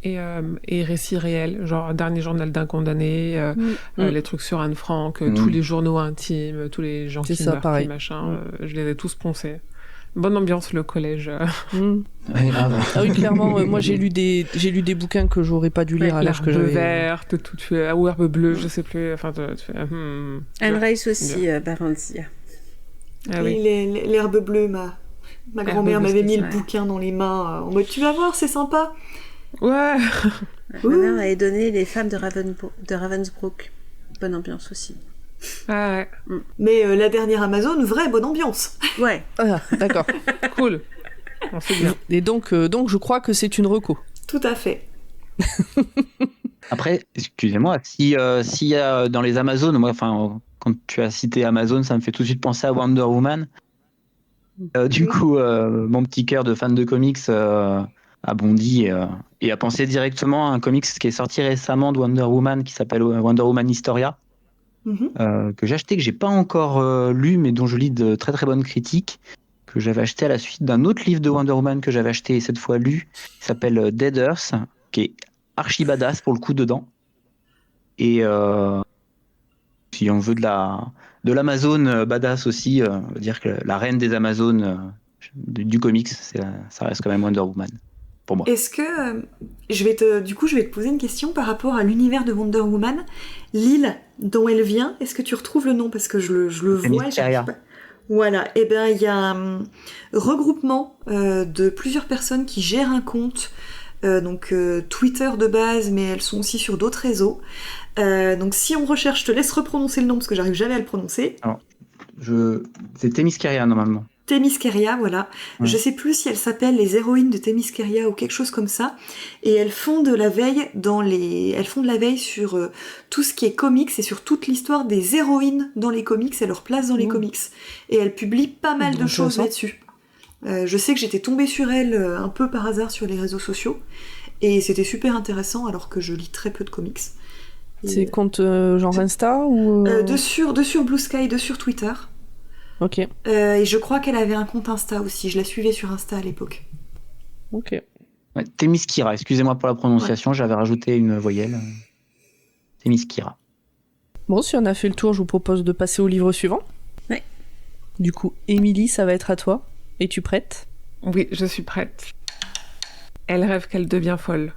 et récits réels, genre Dernier journal d'un condamné, les trucs sur Anne Frank, tous les journaux intimes, tous les gens C'est qui ça, meurent, pareil. qui machin, je les ai tous poncés. Bonne ambiance, le collège. Ouais, grave. Ah oui, clairement, moi j'ai lu des bouquins que j'aurais pas dû lire à l'âge que L'herbe j'avais. verte, ou herbe bleue, je sais plus. Enfin, Anne Rice aussi, Baranzia. Ah oui. Et l'herbe bleue, ma grand-mère bleue, m'avait mis c'est le ça. bouquin dans les mains en mode tu vas voir, c'est sympa. Ouais. Ma mère m'avait donné Les femmes de Ravensbrück. Bonne ambiance aussi. Ah ouais. Mais la dernière Amazon, vraie bonne ambiance. Ouais. Ah, d'accord. Cool. On sait bien. Et donc, je crois que c'est une reco. Tout à fait. Après, excusez-moi, s'il y a dans les Amazones, moi, enfin, quand tu as cité Amazon, ça me fait tout de suite penser à Wonder Woman. Du coup, mon petit cœur de fan de comics a bondi et a pensé directement à un comics qui est sorti récemment de Wonder Woman qui s'appelle Wonder Woman Historia, que j'ai acheté, que j'ai pas encore lu, mais dont je lis de très très bonnes critiques, que j'avais acheté à la suite d'un autre livre de Wonder Woman que j'avais acheté et cette fois lu, qui s'appelle Dead Earth, qui est archi badass pour le coup dedans. Et si on veut de l'Amazon badass aussi, on va dire que la reine des Amazones du comics, ça reste quand même Wonder Woman pour moi. Est-ce que je vais te poser une question par rapport à l'univers de Wonder Woman. L'île dont elle vient, est-ce que tu retrouves le nom parce que je le vois et j'arrive pas. Voilà, et ben il y a un regroupement de plusieurs personnes qui gèrent un compte, donc Twitter de base, mais elles sont aussi sur d'autres réseaux. Donc si on recherche, je te laisse reprononcer le nom parce que j'arrive jamais à le prononcer. Alors, c'est Themyscira normalement. Themyscira, voilà. Ouais. Je sais plus si elles s'appellent les héroïnes de Themyscira ou quelque chose comme ça. Et elles font de la veille sur tout ce qui est comics et sur toute l'histoire des héroïnes dans les comics et leur place dans les comics. Et elles publient pas mal de choses là-dessus. Je sais que j'étais tombée sur elles un peu par hasard sur les réseaux sociaux. Et c'était super intéressant alors que je lis très peu de comics. C'est compte genre Insta ou de sur Blue Sky, de sur Twitter. Ok. Et je crois qu'elle avait un compte Insta aussi. Je la suivais sur Insta à l'époque. Ok. Ouais, Themyscira, excusez-moi pour la prononciation, j'avais rajouté une voyelle. Themyscira. Bon, si on a fait le tour, je vous propose de passer au livre suivant. Ouais. Du coup, Émilie, ça va être à toi. Es-tu prête ? Oui, je suis prête. Elle rêve qu'elle devient folle.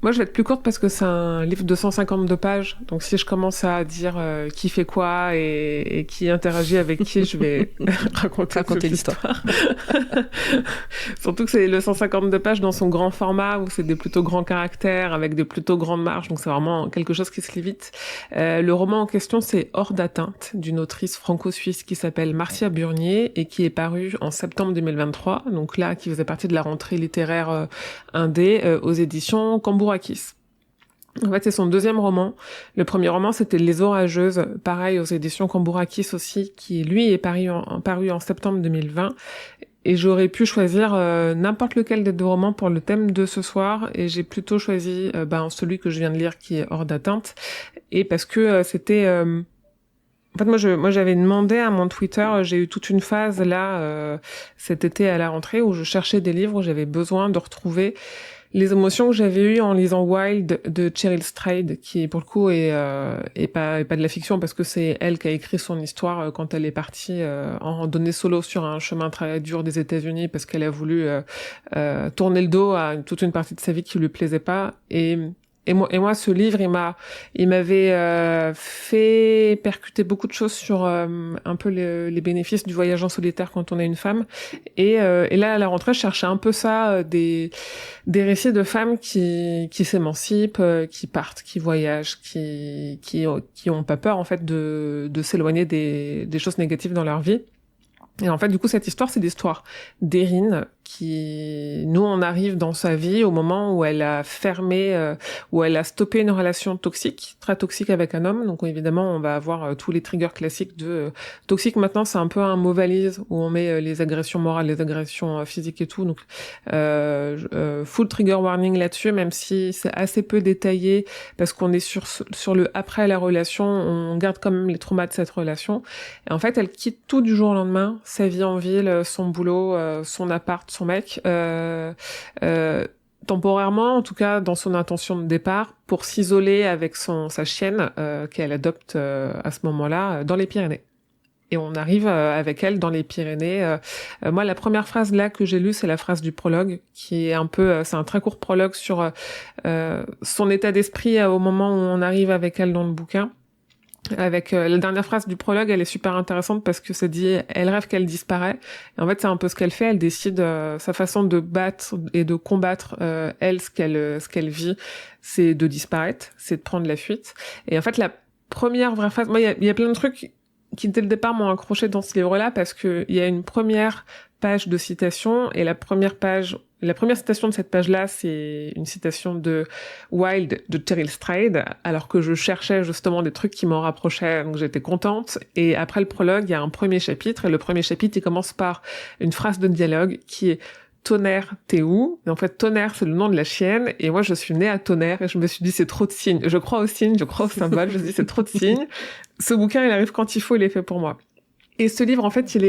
Moi, je vais être plus courte parce que c'est un livre de 152 pages. Donc, si je commence à dire qui fait quoi et qui interagit avec qui, je vais raconter l'histoire. Surtout que c'est le 152 pages dans son grand format où c'est des plutôt grands caractères avec des plutôt grandes marges. Donc, c'est vraiment quelque chose qui se lit vite. Le roman en question, c'est Hors d'atteinte d'une autrice franco-suisse qui s'appelle Marcia Burnier et qui est paru en septembre 2023. Donc là, qui faisait partie de la rentrée littéraire indé aux éditions Cambourakis. En fait, c'est son deuxième roman. Le premier roman, c'était Les Orageuses, pareil aux éditions Cambourakis aussi, qui lui est paru en septembre 2020. Et j'aurais pu choisir n'importe lequel des deux romans pour le thème de ce soir, et j'ai plutôt choisi celui que je viens de lire, qui est Hors d'atteinte, et parce que c'était... En fait, moi, j'avais demandé à mon Twitter, j'ai eu toute une phase là, cet été à la rentrée, où je cherchais des livres où j'avais besoin de retrouver les émotions que j'avais eues en lisant Wild de Cheryl Strayed, qui pour le coup est pas de la fiction parce que c'est elle qui a écrit son histoire quand elle est partie en randonnée solo sur un chemin très dur des États-Unis parce qu'elle a voulu tourner le dos à toute une partie de sa vie qui lui plaisait pas. Et moi, ce livre, il m'avait fait percuter beaucoup de choses sur un peu les bénéfices du voyage en solitaire quand on est une femme. Et là, à la rentrée, je cherchais un peu ça, des récits de femmes qui s'émancipent, qui partent, qui voyagent, qui ont pas peur en fait de s'éloigner des choses négatives dans leur vie. Et en fait, du coup, cette histoire, c'est l'histoire d'Erin, nous, on arrive dans sa vie au moment où elle a fermé, où elle a stoppé une relation toxique, très toxique avec un homme. Donc évidemment, on va avoir tous les triggers classiques de toxique. Maintenant, c'est un peu un mot valise où on met les agressions morales, les agressions physiques et tout. Donc full trigger warning là-dessus, même si c'est assez peu détaillé parce qu'on est sur le après la relation, on garde quand même les traumas de cette relation. Et en fait, elle quitte tout du jour au lendemain, sa vie en ville, son boulot, son appart, son mec, temporairement, en tout cas dans son intention de départ, pour s'isoler avec sa chienne qu'elle adopte à ce moment-là dans les Pyrénées. Et on arrive avec elle dans les Pyrénées. Moi, la première phrase là que j'ai lue, c'est la phrase du prologue, qui est un peu, c'est un très court prologue sur son état d'esprit au moment où on arrive avec elle dans le bouquin. Avec la dernière phrase du prologue, elle est super intéressante parce que ça dit elle rêve qu'elle disparaît. Et en fait, c'est un peu ce qu'elle fait. Elle décide sa façon de battre et de combattre elle ce qu'elle vit, c'est de disparaître, c'est de prendre la fuite. Et en fait, la première vraie phrase, moi, il y a plein de trucs qui dès le départ m'ont accroché dans ce livre-là parce que il y a une première page de citation et la première citation de cette page-là, c'est une citation de Wild de Cheryl Strayed, alors que je cherchais justement des trucs qui m'en rapprochaient, donc j'étais contente. Et après le prologue, il y a un premier chapitre, et le premier chapitre, il commence par une phrase de dialogue qui est Tonnerre, t'es où? Et en fait, Tonnerre, c'est le nom de la chienne, et moi, je suis née à Tonnerre, et je me suis dit, c'est trop de signes. Je crois aux signes, je crois aux symboles, je me dis, c'est trop de signes. Ce bouquin, il arrive quand il faut, il est fait pour moi. Et ce livre, en fait, il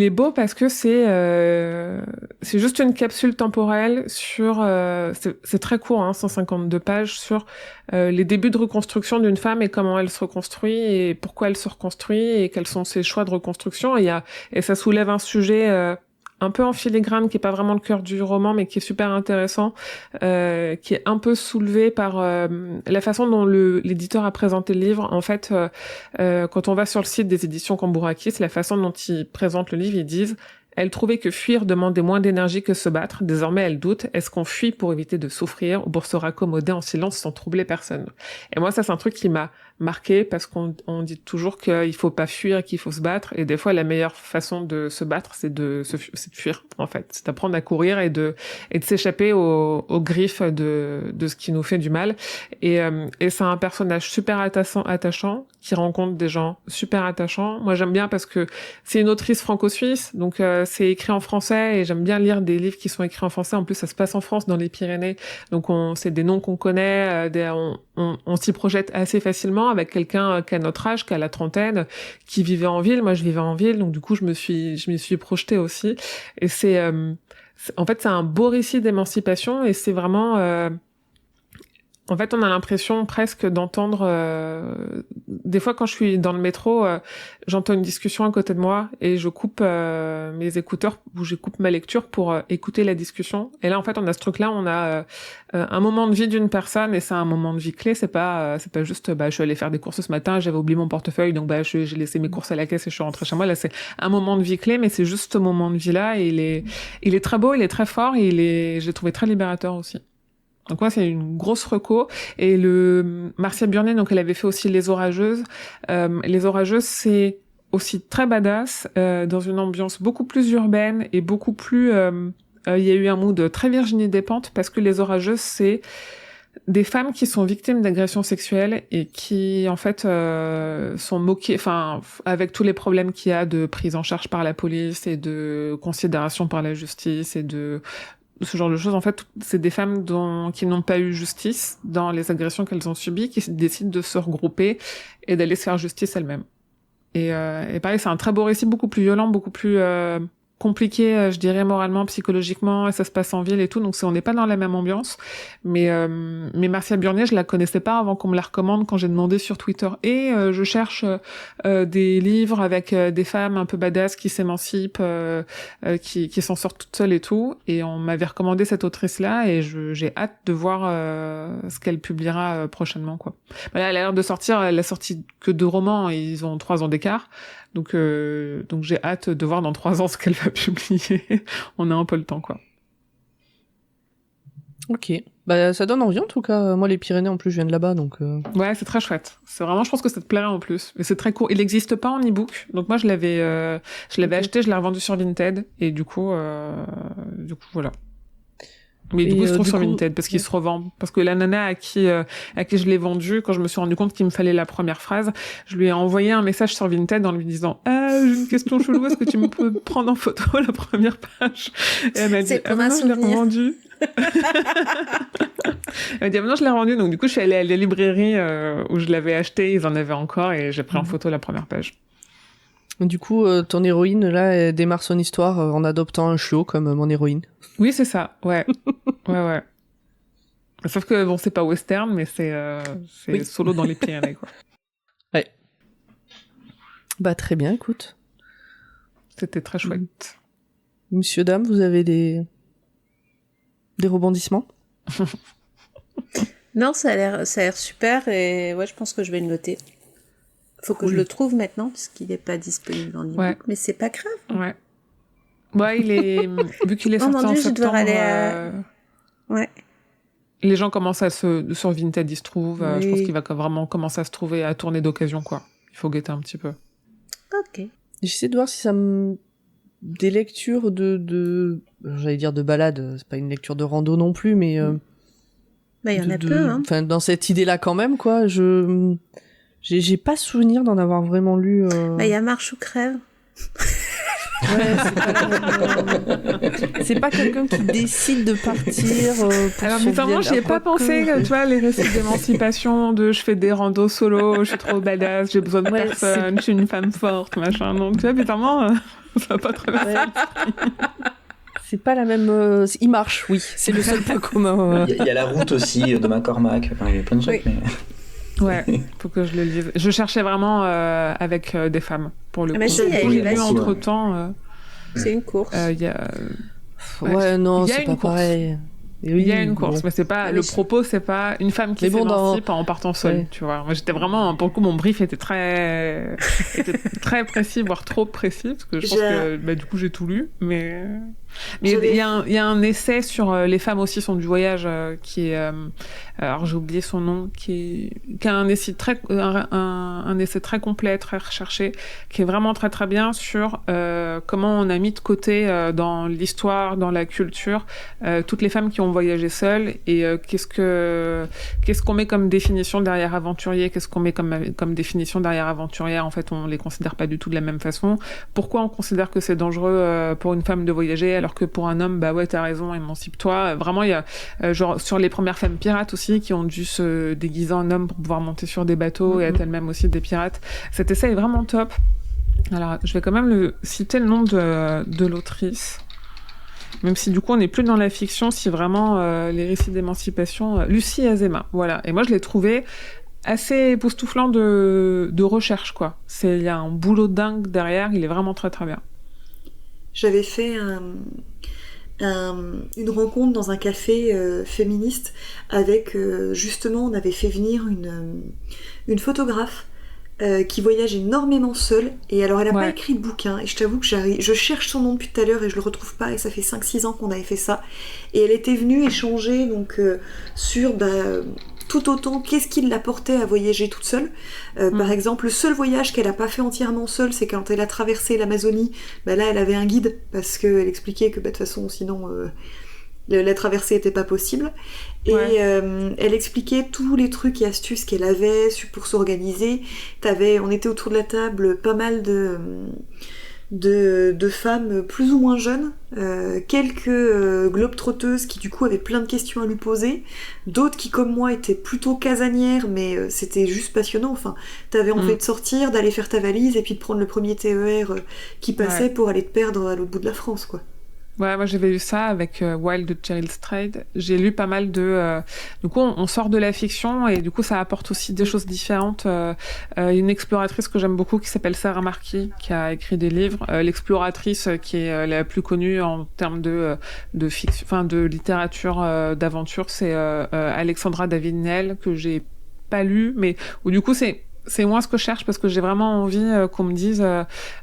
est beau parce que c'est juste une capsule temporelle sur c'est très court, hein, 152 pages sur les débuts de reconstruction d'une femme et comment elle se reconstruit et pourquoi elle se reconstruit et quels sont ses choix de reconstruction. Et ça soulève un sujet un peu en filigrane, qui est pas vraiment le cœur du roman, mais qui est super intéressant, qui est un peu soulevé par la façon dont l'éditeur a présenté le livre. En fait, quand on va sur le site des éditions Cambourakis, la façon dont ils présentent le livre, ils disent elle trouvait que fuir demandait moins d'énergie que se battre. Désormais, elle doute. Est-ce qu'on fuit pour éviter de souffrir ou pour se raccommoder en silence sans troubler personne? Et moi, ça, c'est un truc qui m'a marqué parce qu'on dit toujours qu'il faut pas fuir et qu'il faut se battre. Et des fois, la meilleure façon de se battre, c'est de fuir, en fait. C'est d'apprendre à courir et de s'échapper aux griffes de ce qui nous fait du mal. Et c'est un personnage super attachant qui rencontre des gens super attachants. Moi, j'aime bien parce que c'est une autrice franco-suisse, donc c'est écrit en français et j'aime bien lire des livres qui sont écrits en français. En plus, ça se passe en France, dans les Pyrénées, donc c'est des noms qu'on connaît, on s'y projette assez facilement avec quelqu'un qui a notre âge, qui a la trentaine, qui vivait en ville. Moi, je vivais en ville, donc du coup, je m'y suis projetée aussi. Et en fait, c'est un beau récit d'émancipation et c'est vraiment en fait, on a l'impression presque d'entendre... Des fois, quand je suis dans le métro, j'entends une discussion à côté de moi et je coupe mes écouteurs ou je coupe ma lecture pour écouter la discussion. Et là, en fait, on a ce truc-là, on a un moment de vie d'une personne et c'est un moment de vie clé. C'est pas juste, je suis allée faire des courses ce matin, j'avais oublié mon portefeuille, donc j'ai laissé mes courses à la caisse et je suis rentrée chez moi. Là, c'est un moment de vie clé, mais c'est juste ce moment de vie-là. Et il est très beau, il est très fort et je l'ai trouvé très libérateur aussi. Donc moi, c'est une grosse reco. Et Marcia Burnet, donc elle avait fait aussi Les Orageuses. Les Orageuses, c'est aussi très badass, dans une ambiance beaucoup plus urbaine et beaucoup plus... il y a eu un mood très Virginie Despentes parce que Les Orageuses, c'est des femmes qui sont victimes d'agressions sexuelles et qui, en fait, sont moquées, enfin, avec tous les problèmes qu'il y a de prise en charge par la police et de considération par la justice et de ce genre de choses. En fait, c'est des femmes qui n'ont pas eu justice dans les agressions qu'elles ont subies, qui décident de se regrouper et d'aller se faire justice elles-mêmes. Et pareil, c'est un très beau récit, beaucoup plus violent, beaucoup plus compliqué, je dirais, moralement, psychologiquement, et ça se passe en ville et tout, donc on n'est pas dans la même ambiance. Mais Marcia Burnet, je la connaissais pas avant qu'on me la recommande quand j'ai demandé sur Twitter. Et je cherche des livres avec des femmes un peu badass qui s'émancipent, qui s'en sortent toutes seules et tout. Et on m'avait recommandé cette autrice-là, et j'ai hâte de voir ce qu'elle publiera prochainement, quoi. Voilà, elle a l'air de sortir, elle a sorti que 2 romans, et ils ont 3 ans d'écart. Donc j'ai hâte de voir dans 3 ans ce qu'elle va publier. On a un peu le temps, quoi. Ok. Bah, ça donne envie en tout cas. Moi, les Pyrénées, en plus, je viens de là-bas, donc. Ouais, c'est très chouette. C'est vraiment, je pense que ça te plairait en plus. Mais c'est très court. Il n'existe pas en e-book. Donc moi, je l'avais acheté, je l'ai revendu sur Vinted. Et du coup, voilà. Mais du coup, il se trouve sur Vinted parce qu'il se revend. Parce que la nana à qui je l'ai vendu, quand je me suis rendu compte qu'il me fallait la première phrase, je lui ai envoyé un message sur Vinted en lui disant j'ai une question chelou, est-ce que tu me peux prendre en photo la première page? Et elle m'a dit non, je l'ai revendu. Elle m'a dit non, je l'ai revendu. Donc du coup, je suis allée à la librairie où je l'avais acheté, ils en avaient encore, et j'ai pris en photo la première page. Du coup, ton héroïne, là, elle démarre son histoire en adoptant un chiot comme mon héroïne. Oui, c'est ça, ouais. ouais. Sauf que, bon, c'est pas western, mais c'est oui. Solo dans les Pyrénées, quoi. Ouais. Bah, très bien, écoute. C'était très chouette. Monsieur, dame, vous avez des rebondissements? Non, ça a l'air super, et ouais, je pense que je vais le noter. Faut que je le trouve maintenant, parce qu'il n'est pas disponible en e-book, mais c'est pas grave. Ouais. Ouais, vu qu'il est sorti en septembre, ouais. Les gens commencent sur Vinted, il se trouve. Oui. Je pense qu'il va vraiment commencer à se trouver, à tourner d'occasion, quoi. Il faut guetter un petit peu. Ok. J'essaie de voir si ça me... Des lectures j'allais dire de balade, c'est pas une lecture de rando non plus, mais... Bah, il y en a peu, hein. Enfin, dans cette idée-là, quand même, quoi, j'ai pas souvenir d'en avoir vraiment lu. Bah, il y a Marche ou crève. Ouais, c'est pas quelqu'un qui décide de partir pour alors bizarrement j'y ai pas pensé, tu vois, les récits d'émancipation je fais des randos solo, je suis trop badass, j'ai besoin de personne, je suis une femme forte, machin. Donc tu vois, bizarrement ça va pas traverser. C'est pas la même il marche, oui, c'est le seul point commun. Il y a La Route aussi de McCormack, enfin, il y a plein de trucs, mais... Ouais, faut que je le lise. Je cherchais vraiment avec des femmes, pour le coup. J'ai lu entre-temps... c'est une course. Ouais, non, c'est pas pareil. Oui, il y a une course, mais c'est pas le propos, c'est pas une femme qui s'émancipe en partant seule, tu vois. Moi, j'étais vraiment, pour le coup, mon brief était très précis, voire trop précis, parce que je pense que du coup j'ai tout lu, mais il y a un essai sur les femmes aussi sont du voyage qui est, alors j'ai oublié son nom, qui a un essai très complet, très recherché, qui est vraiment très très bien sur comment on a mis de côté dans l'histoire, dans la culture, toutes les femmes qui ont voyagé seules, et qu'est-ce qu'on met comme définition derrière aventurier, qu'est-ce qu'on met comme définition derrière aventurière. En fait, on les considère pas du tout de la même façon. Pourquoi on considère que c'est dangereux pour une femme de voyager, alors que pour un homme, bah ouais, t'as raison, émancipe-toi. Vraiment, il y a genre sur les premières femmes pirates aussi qui ont dû se déguiser en homme pour pouvoir monter sur des bateaux et être elles-mêmes aussi des pirates. Cet essai est vraiment top. Alors, je vais quand même citer le nom de l'autrice. Même si du coup on n'est plus dans la fiction, si vraiment les récits d'émancipation, Lucie Azéma, voilà. Et moi je l'ai trouvé assez époustouflant de recherche, quoi. Il y a un boulot dingue derrière, il est vraiment très très bien. J'avais fait une rencontre dans un café féministe avec justement, on avait fait venir une photographe qui voyage énormément seule, et alors elle a pas écrit de bouquin, et je t'avoue que je cherche son nom depuis tout à l'heure et je le retrouve pas, et ça fait 5-6 ans qu'on avait fait ça, et elle était venue échanger donc sur tout autant qu'est-ce qui l'a portait à voyager toute seule. Par exemple, le seul voyage qu'elle a pas fait entièrement seule, c'est quand elle a traversé l'Amazonie, là elle avait un guide, parce qu'elle expliquait que de toute façon sinon la traversée était pas possible, et elle expliquait tous les trucs et astuces qu'elle avait pour s'organiser. On était autour de la table pas mal de femmes plus ou moins jeunes, quelques globetrotteuses qui du coup avaient plein de questions à lui poser, d'autres qui comme moi étaient plutôt casanières, mais c'était juste passionnant. Enfin, t'avais envie de sortir, d'aller faire ta valise et puis de prendre le premier TER qui passait pour aller te perdre à l'autre bout de la France, quoi. Ouais, moi j'avais lu ça avec Wild de Cheryl Strayed. J'ai lu pas mal du coup, on sort de la fiction et du coup, ça apporte aussi des choses différentes. Une exploratrice que j'aime beaucoup qui s'appelle Sarah Marquis, qui a écrit des livres. L'exploratrice qui est la plus connue en termes de fiction, enfin de littérature d'aventure, c'est Alexandra David-Néel, que j'ai pas lu, mais où du coup c'est moi ce que je cherche, parce que j'ai vraiment envie qu'on me dise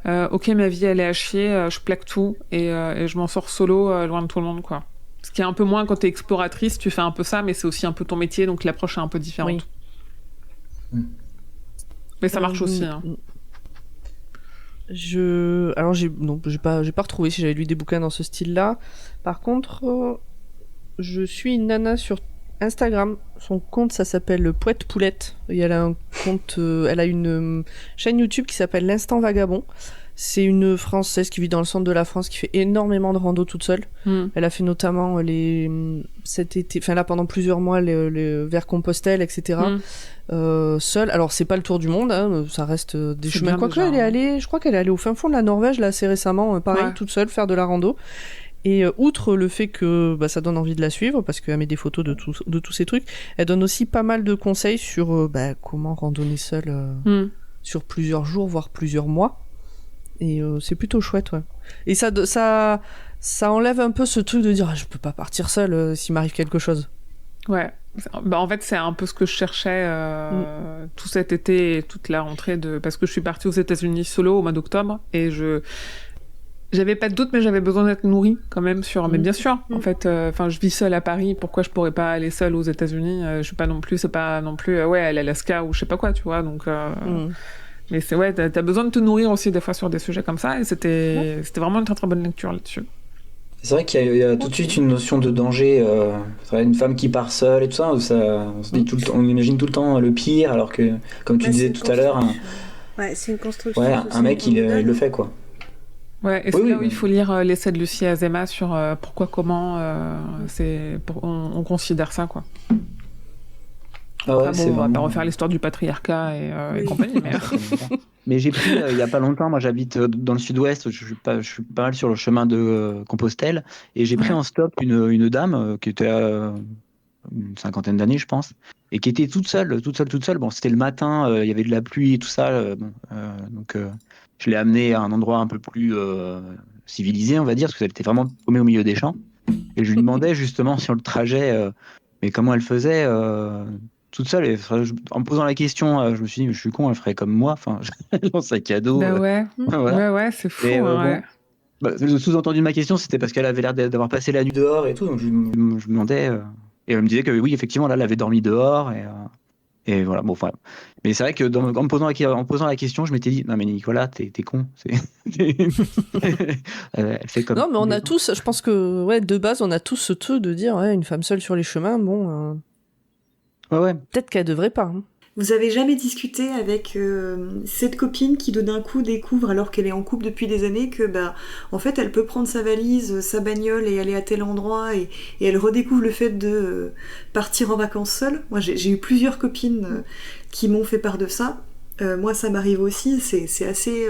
ok, ma vie elle est à chier, je plaque tout et je m'en sors solo loin de tout le monde, quoi. Ce qui est un peu moins quand t'es exploratrice, tu fais un peu ça, mais c'est aussi un peu ton métier, donc l'approche est un peu différente. Oui. Mais ça marche aussi. Hein. Alors j'ai pas retrouvé si j'avais lu des bouquins dans ce style-là. Par contre, je suis une nana sur Instagram. Son compte, ça s'appelle Poète Poulette. Et elle a un compte, elle a une chaîne YouTube qui s'appelle L'Instant Vagabond. C'est une Française qui vit dans le centre de la France, qui fait énormément de rando toute seule. Elle a fait notamment cet été, enfin là pendant plusieurs mois, vers Compostelle, etc. Seule. Alors c'est pas le tour du monde, hein, ça reste des chemins. Quoique elle est allée, je crois qu'elle est allée au fin fond de la Norvège là assez récemment, pareil, toute seule, faire de la rando. Et outre le fait que ça donne envie de la suivre, parce qu'elle met des photos de tous ces trucs, elle donne aussi pas mal de conseils sur comment randonner seule sur plusieurs jours, voire plusieurs mois. Et c'est plutôt chouette, ouais. Et ça enlève un peu ce truc de dire je peux pas partir seule s'il m'arrive quelque chose. Ouais. En fait, c'est un peu ce que je cherchais tout cet été et toute la rentrée parce que je suis partie aux États-Unis solo au mois d'octobre et j'avais pas de doute, mais j'avais besoin d'être nourrie quand même mais bien sûr, en fait, je vis seule à Paris, pourquoi je pourrais pas aller seule aux États-Unis? Je suis pas non plus, c'est pas non plus, à l'Alaska ou je sais pas quoi, tu vois, donc. Mais t'as besoin de te nourrir aussi des fois sur des sujets comme ça, et c'était vraiment une très très bonne lecture là-dessus. C'est vrai qu'il y a tout de suite une notion de danger. Une femme qui part seule et tout ça, on se dit tout le temps, on imagine tout le temps le pire, alors que, comme tu disais tout à l'heure, c'est une construction. Un mec il le fait quoi. Ouais, et c'est là où il faut lire l'essai de Lucie Azéma sur pourquoi, comment, on considère ça, quoi. Ah ouais, on va pas refaire l'histoire du patriarcat et compagnie, mais... Mais j'ai pris, il y a pas longtemps, moi j'habite dans le sud-ouest, je suis pas mal sur le chemin de Compostelle, et j'ai pris en stop une dame qui était une cinquantaine d'années, je pense, et qui était toute seule. Bon, c'était le matin, il y avait de la pluie et tout ça, donc je l'ai amenée à un endroit un peu plus civilisé, on va dire, parce qu'elle était vraiment paumée au milieu des champs. Et je lui demandais justement sur le trajet, mais comment elle faisait toute seule. Et en me posant la question, je me suis dit, je suis con, elle ferait comme moi, dans sac à dos. Bah ouais, voilà. ouais, c'est fou. Et, ouais. Le sous-entendu de ma question, c'était parce qu'elle avait l'air d'avoir passé la nuit dehors et tout, donc je me demandais. Et elle me disait que oui, effectivement, là, elle avait dormi dehors. Et voilà, bon, enfin. Mais c'est vrai que en me posant la question, je m'étais dit, non, mais Nicolas, t'es con. Elle fait comme. Non, mais on a tous, je pense que, de base, on a tous ce truc de dire, une femme seule sur les chemins, bon. Ouais. Peut-être qu'elle devrait pas. Hein. Vous avez jamais discuté avec cette copine qui d'un coup découvre, alors qu'elle est en couple depuis des années, que en fait elle peut prendre sa valise, sa bagnole et aller à tel endroit, et elle redécouvre le fait de partir en vacances seule. Moi j'ai eu plusieurs copines qui m'ont fait part de ça. Moi ça m'arrive aussi, c'est assez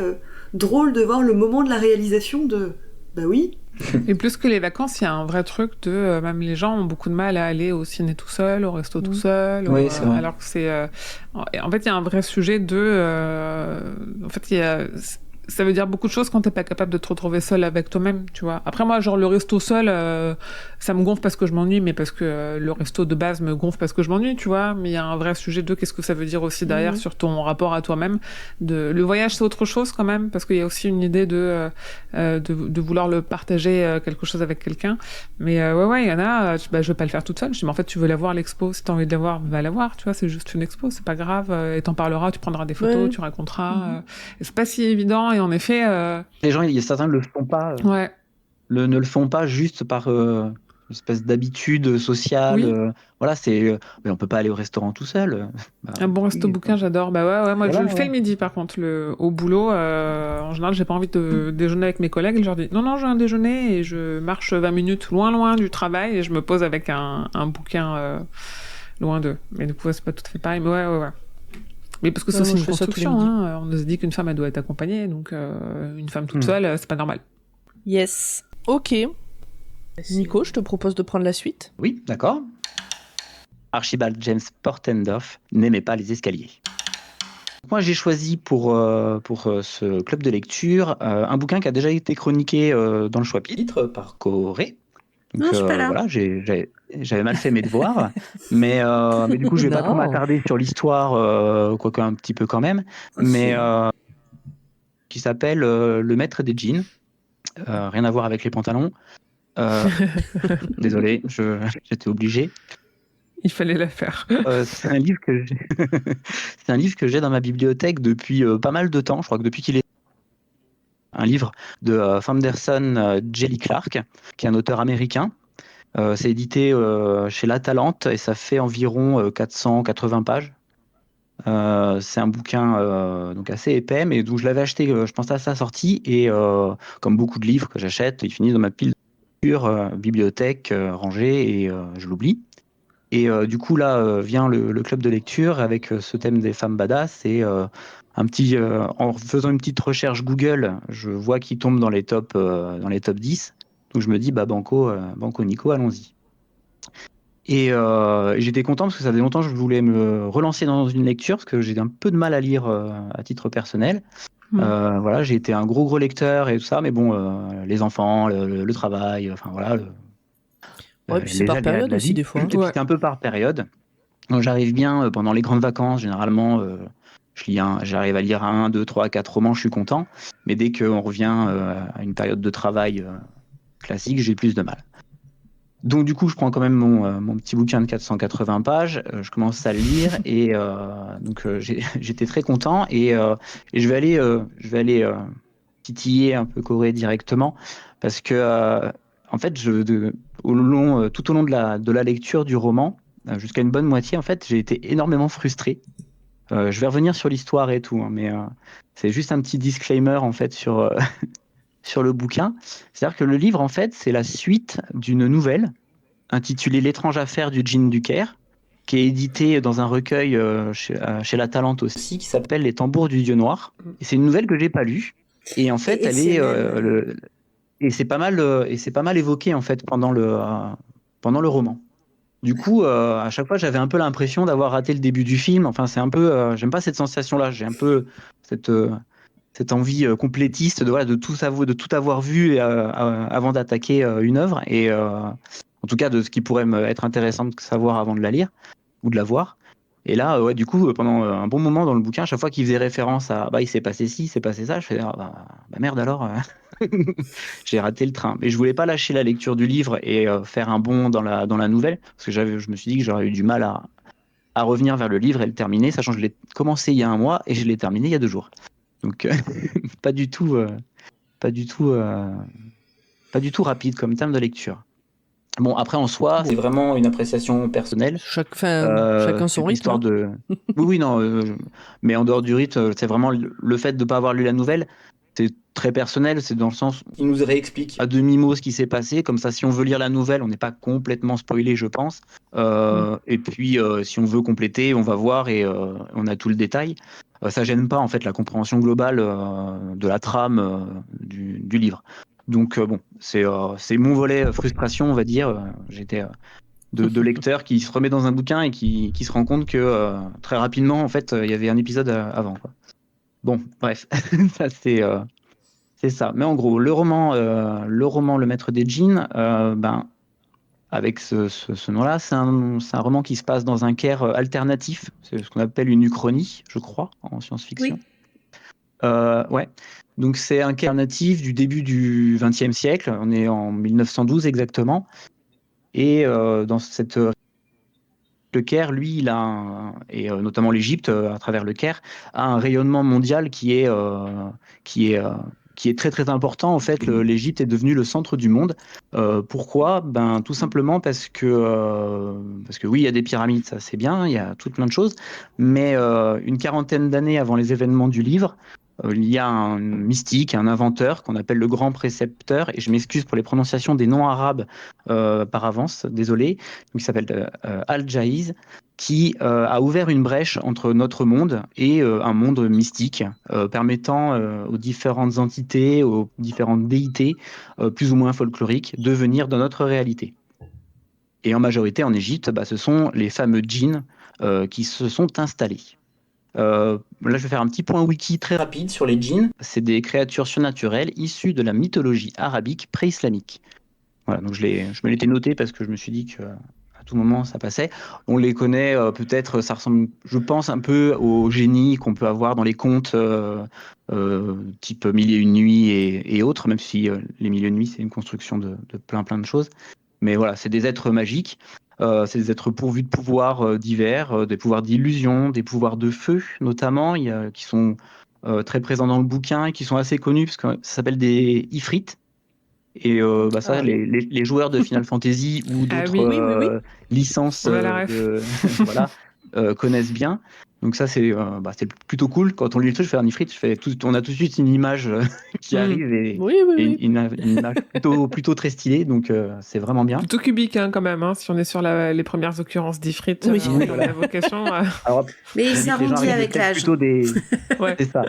drôle de voir le moment de la réalisation de oui. Et plus que les vacances, il y a un vrai truc de même les gens ont beaucoup de mal à aller au ciné tout seul, au resto tout seul, oui, c'est vrai. alors que c'est en fait il y a un vrai sujet de en fait ça veut dire beaucoup de choses quand t'es pas capable de te retrouver seul avec toi-même, tu vois. Après moi, genre le resto seul, ça me gonfle parce que je m'ennuie, mais parce que le resto de base me gonfle parce que je m'ennuie, tu vois. Mais il y a un vrai sujet de qu'est-ce que ça veut dire aussi derrière sur ton rapport à toi-même. Le voyage, c'est autre chose quand même, parce qu'il y a aussi une idée de vouloir le partager quelque chose avec quelqu'un. Mais il y en a, je vais pas le faire toute seule. Je dis, mais en fait, tu veux la voir l'expo, si t'as envie de la voir, va la voir, tu vois. C'est juste une expo, c'est pas grave. Et t'en parleras, tu prendras des photos, tu raconteras. C'est pas si évident. Et en effet, les gens, il y a certains ne le font pas. Ne le font pas juste par une espèce d'habitude sociale. Oui. Voilà, mais on peut pas aller au restaurant tout seul. Un bon resto bouquin, j'adore. Moi, voilà, je le fais le midi, par contre, au boulot. En général, j'ai pas envie de déjeuner avec mes collègues. Et je leur dis, non, j'ai un déjeuner et je marche 20 minutes loin du travail et je me pose avec un bouquin loin d'eux. Mais du coup, c'est pas tout à fait pareil. Mais ouais. Mais parce que c'est aussi une construction, on se dit qu'une femme elle doit être accompagnée, donc une femme toute seule, c'est pas normal. Yes. Ok. Nico, je te propose de prendre la suite. Oui, d'accord. Archibald James Portendoff n'aimait pas les escaliers. Moi, j'ai choisi pour ce club de lecture un bouquin qui a déjà été chroniqué dans le Choix-Pitre par Corée. Donc, non, je suis pas là. Voilà, j'avais mal fait mes devoirs, mais du coup, je vais pas trop m'attarder sur l'histoire, quoique un petit peu quand même, mais qui s'appelle Le Maître des jeans. Rien à voir avec les pantalons. Désolé, j'étais obligé. Il fallait la faire. C'est un livre que j'ai... c'est un livre que j'ai dans ma bibliothèque depuis pas mal de temps. Je crois que depuis qu'il est un livre de Fanderson Jelly Clark, qui est un auteur américain. C'est édité chez La Talente et ça fait environ 480 pages. C'est un bouquin donc assez épais, mais donc je l'avais acheté, je pense à sa sortie, et comme beaucoup de livres que j'achète, ils finissent dans ma pile de lecture, bibliothèque rangée, et je l'oublie. Et du coup là vient le club de lecture avec ce thème des femmes badass, et en faisant une petite recherche Google, je vois qu'il tombe dans les top 10. Donc je me dis banco Nico, allons-y. Et j'étais content parce que ça faisait longtemps que je voulais me relancer dans une lecture parce que j'ai un peu de mal à lire à titre personnel. Voilà, j'ai été un gros lecteur et tout ça, mais bon, les enfants, le travail, enfin voilà. Ouais, puis c'est les par aléas de période la aussi, vie. des fois. Et puis c'était un peu par période. Donc j'arrive bien pendant les grandes vacances, généralement, j'arrive à lire 1, 2, 3, 4 romans, je suis content. Mais dès qu'on revient à une période de travail classique, j'ai plus de mal. Donc du coup, je prends quand même mon petit bouquin de 480 pages, je commence à le lire, et donc j'étais très content, et je vais aller titiller un peu Corée directement, parce que en fait, tout au long de la lecture du roman, jusqu'à une bonne moitié, en fait, j'ai été énormément frustré. Je vais revenir sur l'histoire et tout, hein, mais c'est juste un petit disclaimer en fait sur le bouquin. C'est-à-dire que le livre, en fait, c'est la suite d'une nouvelle intitulée L'étrange affaire du djinn du Caire, qui est édité dans un recueil chez La Talente aussi, qui s'appelle Les tambours du dieu noir. Et c'est une nouvelle que j'ai pas lue. Et en fait, elle est et c'est pas mal évoqué en fait pendant le roman. Du coup, à chaque fois, j'avais un peu l'impression d'avoir raté le début du film. Enfin, c'est un peu, j'aime pas cette sensation-là. J'ai un peu cette envie complétiste de de tout avoir vu avant d'attaquer une œuvre, et en tout cas de ce qui pourrait être intéressant de savoir avant de la lire ou de la voir. Et là, ouais, du coup, pendant un bon moment dans le bouquin, à chaque fois qu'il faisait référence à il s'est passé ci, il s'est passé ça, je fais merde alors, j'ai raté le train. Mais je voulais pas lâcher la lecture du livre et faire un bond dans la nouvelle, parce que je me suis dit que j'aurais eu du mal à revenir vers le livre et le terminer, sachant que je l'ai commencé il y a un mois et je l'ai terminé il y a 2 jours. Donc pas du tout, pas du tout, pas du tout rapide comme terme de lecture. Bon, après en soi, c'est vraiment une appréciation personnelle. Chacun son C'est rythme. l'histoire de. Oui, non. Mais en dehors du rythme, c'est vraiment le fait de ne pas avoir lu la nouvelle. C'est très personnel. C'est dans le sens où il nous réexplique à demi-mot ce qui s'est passé. Comme ça, si on veut lire la nouvelle, on n'est pas complètement spoilé, je pense. Et puis, si on veut compléter, on va voir et on a tout le détail. Ça gêne pas en fait la compréhension globale de la trame du livre. Donc bon, c'est mon volet frustration, on va dire. J'étais de lecteur qui se remet dans un bouquin et qui se rend compte que très rapidement, en fait, il y avait un épisode avant, quoi. Bon, bref, ça c'est ça. Mais en gros, le roman Le Maître des Djinns, avec ce nom-là, c'est un roman qui se passe dans un Caire alternatif. C'est ce qu'on appelle une uchronie, je crois, en science-fiction. Oui. Ouais. Donc c'est un Caire alternatif du début du XXe siècle. On est en 1912 exactement. Et dans le Caire, lui, il a et notamment l'Égypte, à travers le Caire, a un rayonnement mondial qui est très très important. En fait, l'Égypte est devenue le centre du monde. Pourquoi ? Tout simplement parce que oui, il y a des pyramides, ça c'est bien, il y a tout plein de choses, mais une quarantaine d'années avant les événements du livre, il y a un mystique, un inventeur qu'on appelle le grand précepteur, et je m'excuse pour les prononciations des noms arabes par avance, désolé, donc, il s'appelle Al-Jahiz, qui a ouvert une brèche entre notre monde et un monde mystique, permettant aux différentes entités, aux différentes déités, plus ou moins folkloriques, de venir dans notre réalité. Et en majorité en Égypte, ce sont les fameux djinns qui se sont installés. Là, je vais faire un petit point wiki très rapide sur les djinns. C'est des créatures surnaturelles issues de la mythologie arabique pré-islamique. Voilà, donc je me l'étais noté parce que je me suis dit que tout moment ça passait. On les connaît peut-être, ça ressemble, je pense, un peu au génie qu'on peut avoir dans les contes type Mille et une nuits et autres, même si les Mille et une nuits c'est une construction de plein de choses. Mais voilà, c'est des êtres magiques. C'est des êtres pourvus de pouvoirs divers, des pouvoirs d'illusion, des pouvoirs de feu notamment, qui sont très présents dans le bouquin et qui sont assez connus parce que ça s'appelle des ifrites. Et ça, Ah oui. les joueurs de Final Fantasy ou Ah d'autres oui, Oui. licences on a la ref. voilà, connaissent bien. Donc ça, c'est plutôt cool. Quand on lit le truc, je fais un ifrit, on a tout de suite une image qui Mm. arrive et Oui. une image plutôt très stylée. Donc c'est vraiment bien. Plutôt cubique hein, quand même, hein, si on est sur les premières occurrences d'Ifrit Oui. en Oui, termes voilà. d'évocation. Alors, Mais il j'invite les gens à s'arrondit regarder avec peut-être l'âge. plutôt Ouais. c'est ça.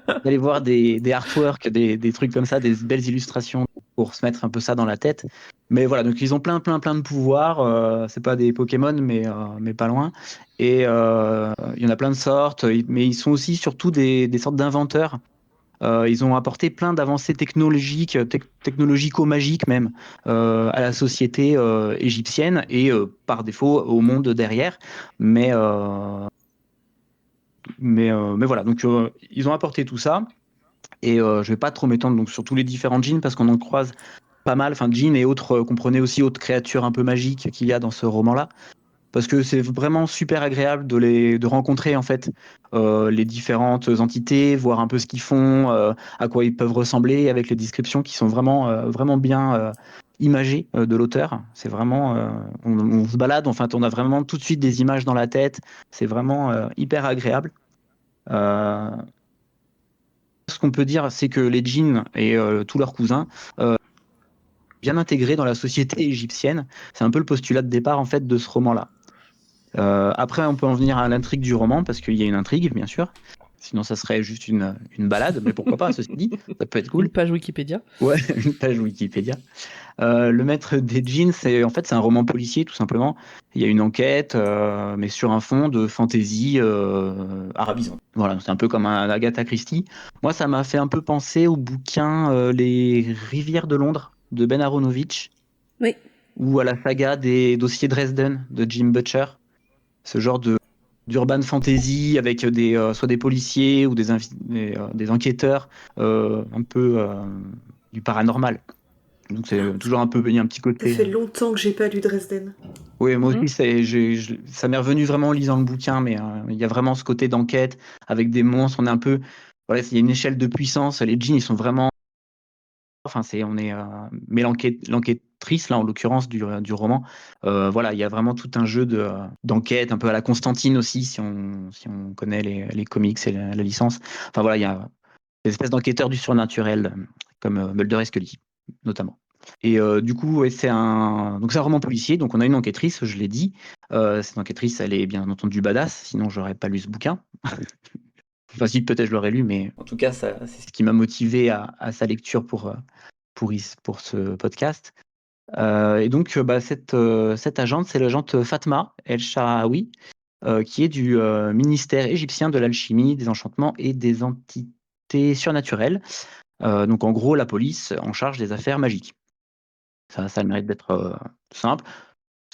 Vous allez voir des artworks, des trucs comme ça, des belles illustrations pour se mettre un peu ça dans la tête. Mais voilà, donc ils ont plein de pouvoirs. C'est pas des Pokémon, mais pas loin. Et il y en a plein de sortes. Mais ils sont aussi surtout des sortes d'inventeurs. Ils ont apporté plein d'avancées technologiques, technologico-magiques même, à la société égyptienne et par défaut au monde derrière. Mais, euh, mais voilà, donc ils ont apporté tout ça. Et je vais pas trop m'étendre donc sur tous les différents djinns parce qu'on en croise pas mal, enfin djinns et autres, comprenez aussi autres créatures un peu magiques qu'il y a dans ce roman-là. Parce que c'est vraiment super agréable de rencontrer en fait les différentes entités, voir un peu ce qu'ils font, à quoi ils peuvent ressembler, avec les descriptions qui sont vraiment bien imagées de l'auteur. C'est vraiment, on se balade, enfin on a vraiment tout de suite des images dans la tête. C'est vraiment hyper agréable. Euh, Ce qu'on peut dire, c'est que les djinns et tous leurs cousins bien intégrés dans la société égyptienne. C'est un peu le postulat de départ en fait de ce roman-là. Après, on peut en venir à l'intrigue du roman parce qu'il y a une intrigue, bien sûr. Sinon, ça serait juste une balade, mais pourquoi pas, ceci dit, ça peut être cool. Une page Wikipédia. Ouais, une page Wikipédia. Le Maître des djinns, c'est un roman policier, tout simplement. Il y a une enquête, mais sur un fond de fantasy arabisant. Voilà, c'est un peu comme un Agatha Christie. Moi, ça m'a fait un peu penser au bouquin Les Rivières de Londres de Ben Aronovich, Oui. ou à la saga des dossiers Dresden de Jim Butcher. Ce genre d'urban fantasy avec soit des policiers ou des enquêteurs un peu du paranormal. Donc c'est toujours un peu, il y a un petit Ça côté. fait longtemps que j'ai pas lu Dresden. Oui, moi aussi, ça m'est revenu vraiment en lisant le bouquin, mais il y a vraiment ce côté d'enquête avec des monstres. On est un peu, voilà, il y a une échelle de puissance. Les djinns, ils sont vraiment, enfin, mais l'enquêtrice là, en l'occurrence du roman, voilà, il y a vraiment tout un jeu d'enquête, un peu à la Constantine aussi, si on connaît les comics et la licence. Enfin voilà, il y a des espèces d'enquêteurs du surnaturel, comme Mulder et Scully, notamment. Et du coup, ouais, c'est un roman policier, donc on a une enquêtrice, je l'ai dit. Cette enquêtrice, elle est bien entendu badass, sinon j'aurais pas lu ce bouquin. Enfin, si, peut-être je l'aurais lu, mais en tout cas, c'est ce qui m'a motivé à sa lecture pour ce podcast. Et donc, cette agente, c'est l'agente Fatma El Sharawi, qui est du ministère égyptien de l'alchimie, des enchantements et des entités surnaturelles. Donc, en gros, la police en charge des affaires magiques. Ça a le mérite d'être simple.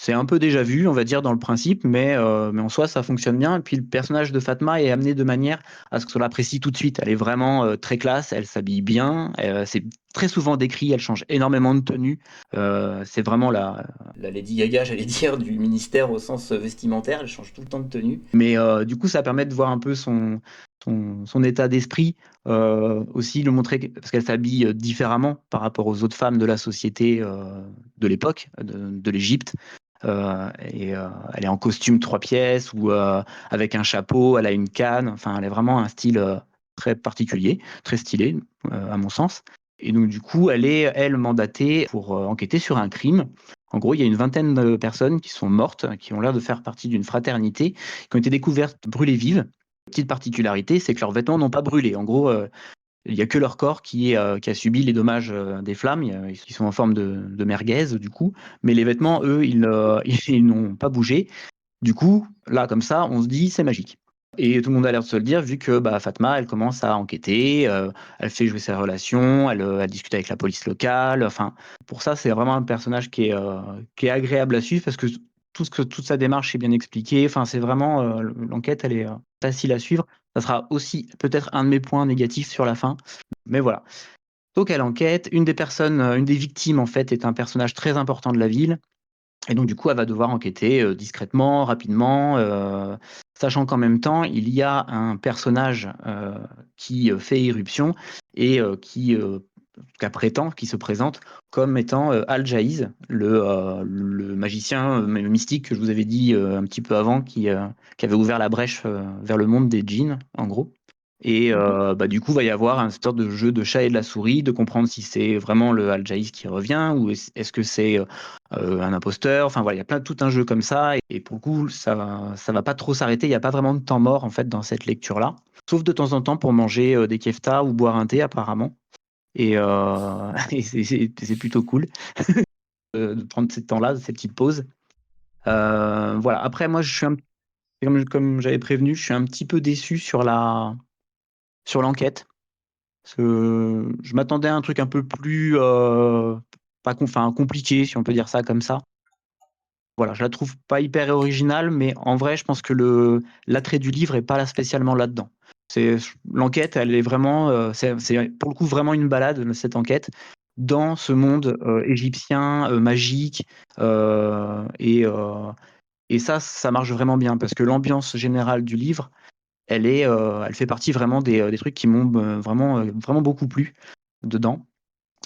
C'est un peu déjà vu, on va dire, dans le principe, mais en soi, ça fonctionne bien. Et puis, le personnage de Fatma est amené de manière à ce qu'on l'apprécie tout de suite. Elle est vraiment très classe, elle s'habille bien, c'est très souvent décrit, elle change énormément de tenue. C'est vraiment la Lady Gaga, j'allais dire, du ministère au sens vestimentaire, elle change tout le temps de tenue. Mais du coup, ça permet de voir un peu son état d'esprit, aussi le montrer, parce qu'elle s'habille différemment par rapport aux autres femmes de la société de l'époque, de l'Égypte. Elle est en costume 3 pièces ou avec un chapeau, elle a une canne, enfin elle a vraiment un style très particulier, très stylé à mon sens. Et donc du coup, elle est mandatée pour enquêter sur un crime. En gros, il y a une vingtaine de personnes qui sont mortes, qui ont l'air de faire partie d'une fraternité, qui ont été découvertes brûlées vives. Petite particularité, c'est que leurs vêtements n'ont pas brûlé. En gros, il n'y a que leur corps qui a subi les dommages des flammes. Ils sont en forme de merguez, du coup. Mais les vêtements, eux, ils n'ont pas bougé. Du coup, là, comme ça, on se dit, c'est magique. Et tout le monde a l'air de se le dire, vu que Fatma, elle commence à enquêter, elle fait jouer ses relations, elle discute avec la police locale. Enfin, pour ça, c'est vraiment un personnage qui est agréable à suivre, parce que toute sa démarche est bien expliquée. Enfin, c'est vraiment l'enquête, elle est facile à suivre. Ça sera aussi peut-être un de mes points négatifs sur la fin, mais voilà. Donc elle enquête. Une des victimes en fait est un personnage très important de la ville. Et donc, du coup, elle va devoir enquêter discrètement, rapidement, sachant qu'en même temps, il y a un personnage qui fait irruption et qui prétend, qui se présente comme étant Al-Jahiz, le magicien mystique que je vous avais dit un petit peu avant, qui avait ouvert la brèche vers le monde des djinns, en gros. Et du coup, va y avoir un sorte de jeu de chat et de la souris, de comprendre si c'est vraiment le Al-Jahiz qui revient ou est-ce que c'est un imposteur. Enfin voilà, il y a tout un jeu comme ça. Et pour le coup, ça va pas trop s'arrêter. Il n'y a pas vraiment de temps mort en fait dans cette lecture-là. Sauf de temps en temps pour manger des keftas ou boire un thé apparemment. Et, et c'est plutôt cool de prendre ces temps-là, ces petites pauses. Voilà. Après, moi, je suis comme j'avais prévenu, je suis un petit peu déçu sur l'enquête. Parce que je m'attendais à un truc un peu plus compliqué, si on peut dire ça comme ça. Voilà, je la trouve pas hyper originale, mais en vrai, je pense que l'attrait du livre est pas là spécialement là-dedans. L'enquête, elle est vraiment, c'est pour le coup vraiment une balade, cette enquête, dans ce monde égyptien, magique, et ça marche vraiment bien, parce que l'ambiance générale du livre, elle fait partie vraiment des trucs qui m'ont vraiment beaucoup plu dedans.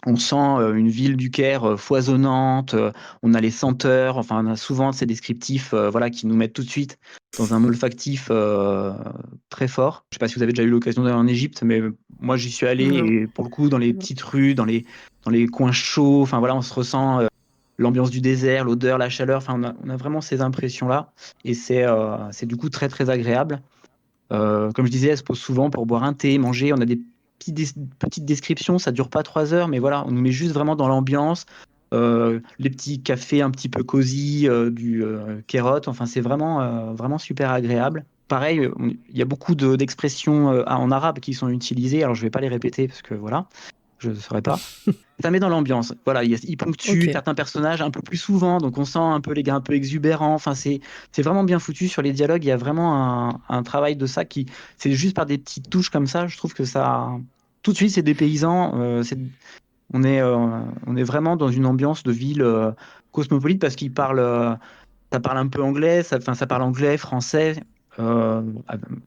On sent une ville du Caire foisonnante, on a les senteurs, enfin on a souvent ces descriptifs voilà, qui nous mettent tout de suite dans un olfactif très fort. Je ne sais pas si vous avez déjà eu l'occasion d'aller en Égypte, mais moi j'y suis allé Non. et pour le coup dans les petites rues, dans les coins chauds, enfin voilà, on se ressent l'ambiance du désert, l'odeur, la chaleur, enfin on a vraiment ces impressions-là et c'est du coup très très agréable. Comme je disais, elle se pose souvent pour boire un thé, manger. On a des petites descriptions, ça dure pas 3 heures, mais voilà, on nous met juste vraiment dans l'ambiance. Les petits cafés un petit peu cosy, du Kérot, enfin c'est vraiment super agréable. Pareil, il y a beaucoup d'expressions en arabe qui sont utilisées, alors je vais pas les répéter parce que voilà, je ne saurais pas. Ça met dans l'ambiance. Voilà, il ponctue Ok. certains personnages un peu plus souvent, donc on sent un peu les gars un peu exubérants. Enfin, c'est vraiment bien foutu sur les dialogues. Il y a vraiment un travail de ça qui, c'est juste par des petites touches comme ça. Je trouve que ça, tout de suite, c'est dépaysant. On est vraiment dans une ambiance de ville cosmopolite parce ça parle un peu anglais, ça parle anglais, français, euh,